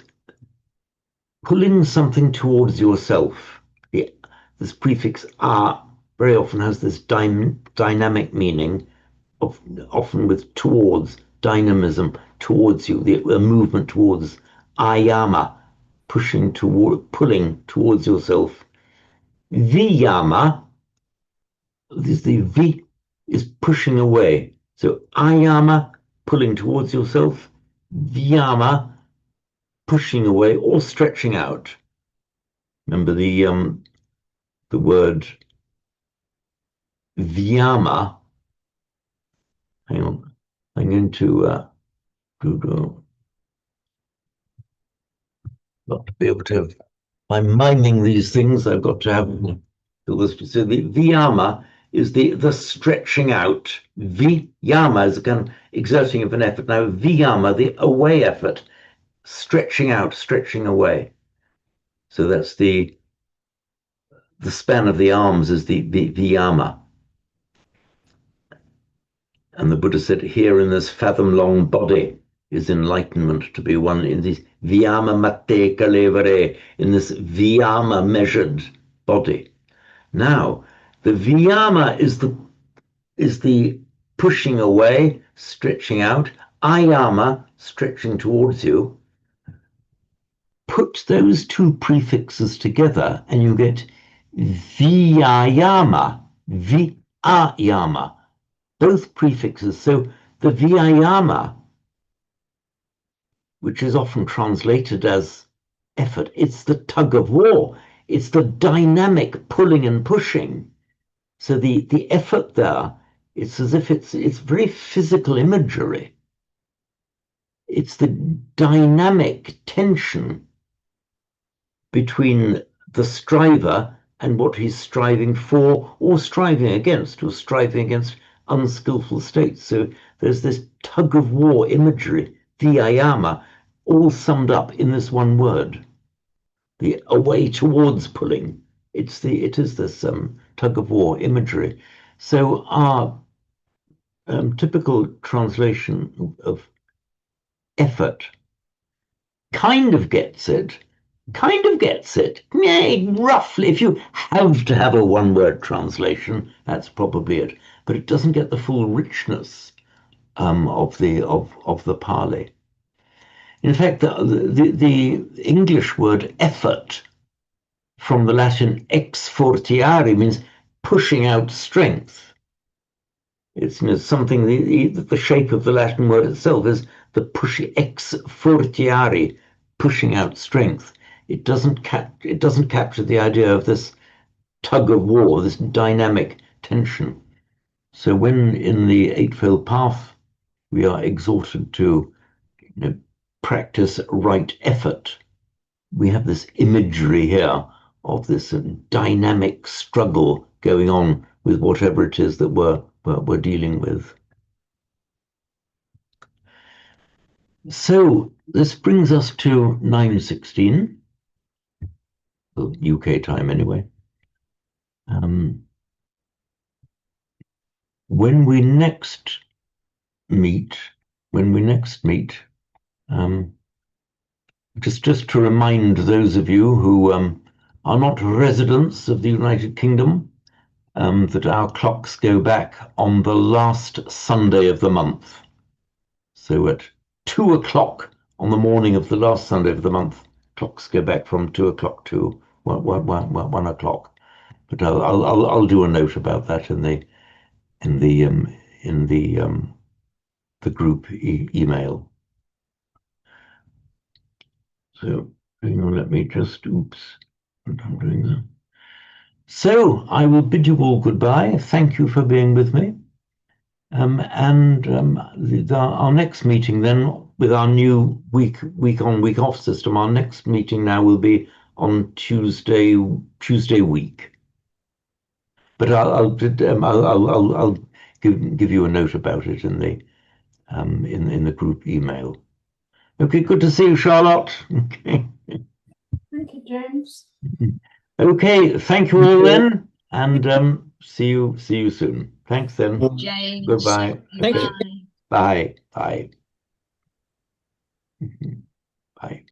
pulling something towards yourself. This prefix a very often has this dynamic meaning, of often with towards, dynamism towards you, a movement towards, ayama, pushing toward, pulling towards yourself. Viyama, the V is pushing away. So ayama, pulling towards yourself. Viyama, pushing away or stretching out. Remember the word viyama. Hang on, I'm going to Google. Got to be able to have. I'm miming these things. I've got to have. So the viyama is the stretching out. Viyama is a kind of exerting of an effort. Now viyama, the away effort, stretching out, stretching away. So that's the span of the arms is the viyama. And the Buddha said, here in this fathom-long body is enlightenment to be one in this viyama matte kalevare, in this viyama measured body. Now, the viyama is the pushing away, stretching out, ayama, stretching towards you. Put those two prefixes together and you get viyama, viyama. Both prefixes. So the viyama, which is often translated as effort, it's the tug of war. It's the dynamic pulling and pushing. So the effort there, it's as if it's very physical imagery. It's the dynamic tension between the striver and what he's striving for or striving against unskillful states. So there's this tug of war imagery, viyama, all summed up in this one word. The away towards pulling. It is this tug of war imagery. So our typical translation of effort kind of gets it. Yeah, roughly, if you have to have a one-word translation, that's probably it. But it doesn't get the full richness of the Pali. In fact, the English word effort, from the Latin exfortiare, means pushing out strength. It's something, the shape of the Latin word itself is the exfortiare, pushing out strength. It doesn't capture the idea of this tug of war, this dynamic tension. So when in the Eightfold Path we are exhorted to practice right effort, we have this imagery here of this dynamic struggle going on with whatever it is that we're dealing with. So this brings us to 9:16, UK time anyway. When we next meet, just to remind those of you who are not residents of the United Kingdom, that our clocks go back on the last Sunday of the month. So at 2 o'clock on the morning of the last Sunday of the month, clocks go back from 2 o'clock to 1 o'clock. But I'll do a note about that in the group email. So hang on, let me just oops, I'm doing that. So I will bid you all goodbye. Thank you for being with me. Our next meeting then, with our new week on, week off system, our next meeting now will be on Tuesday week. But I'll give you a note about it in the group email. Okay, good to see you, Charlotte. Okay. Thank you, James. Okay, thank you all then, and see you soon. Thanks then. James. Goodbye. Thank Okay. you. Bye. Bye. Bye.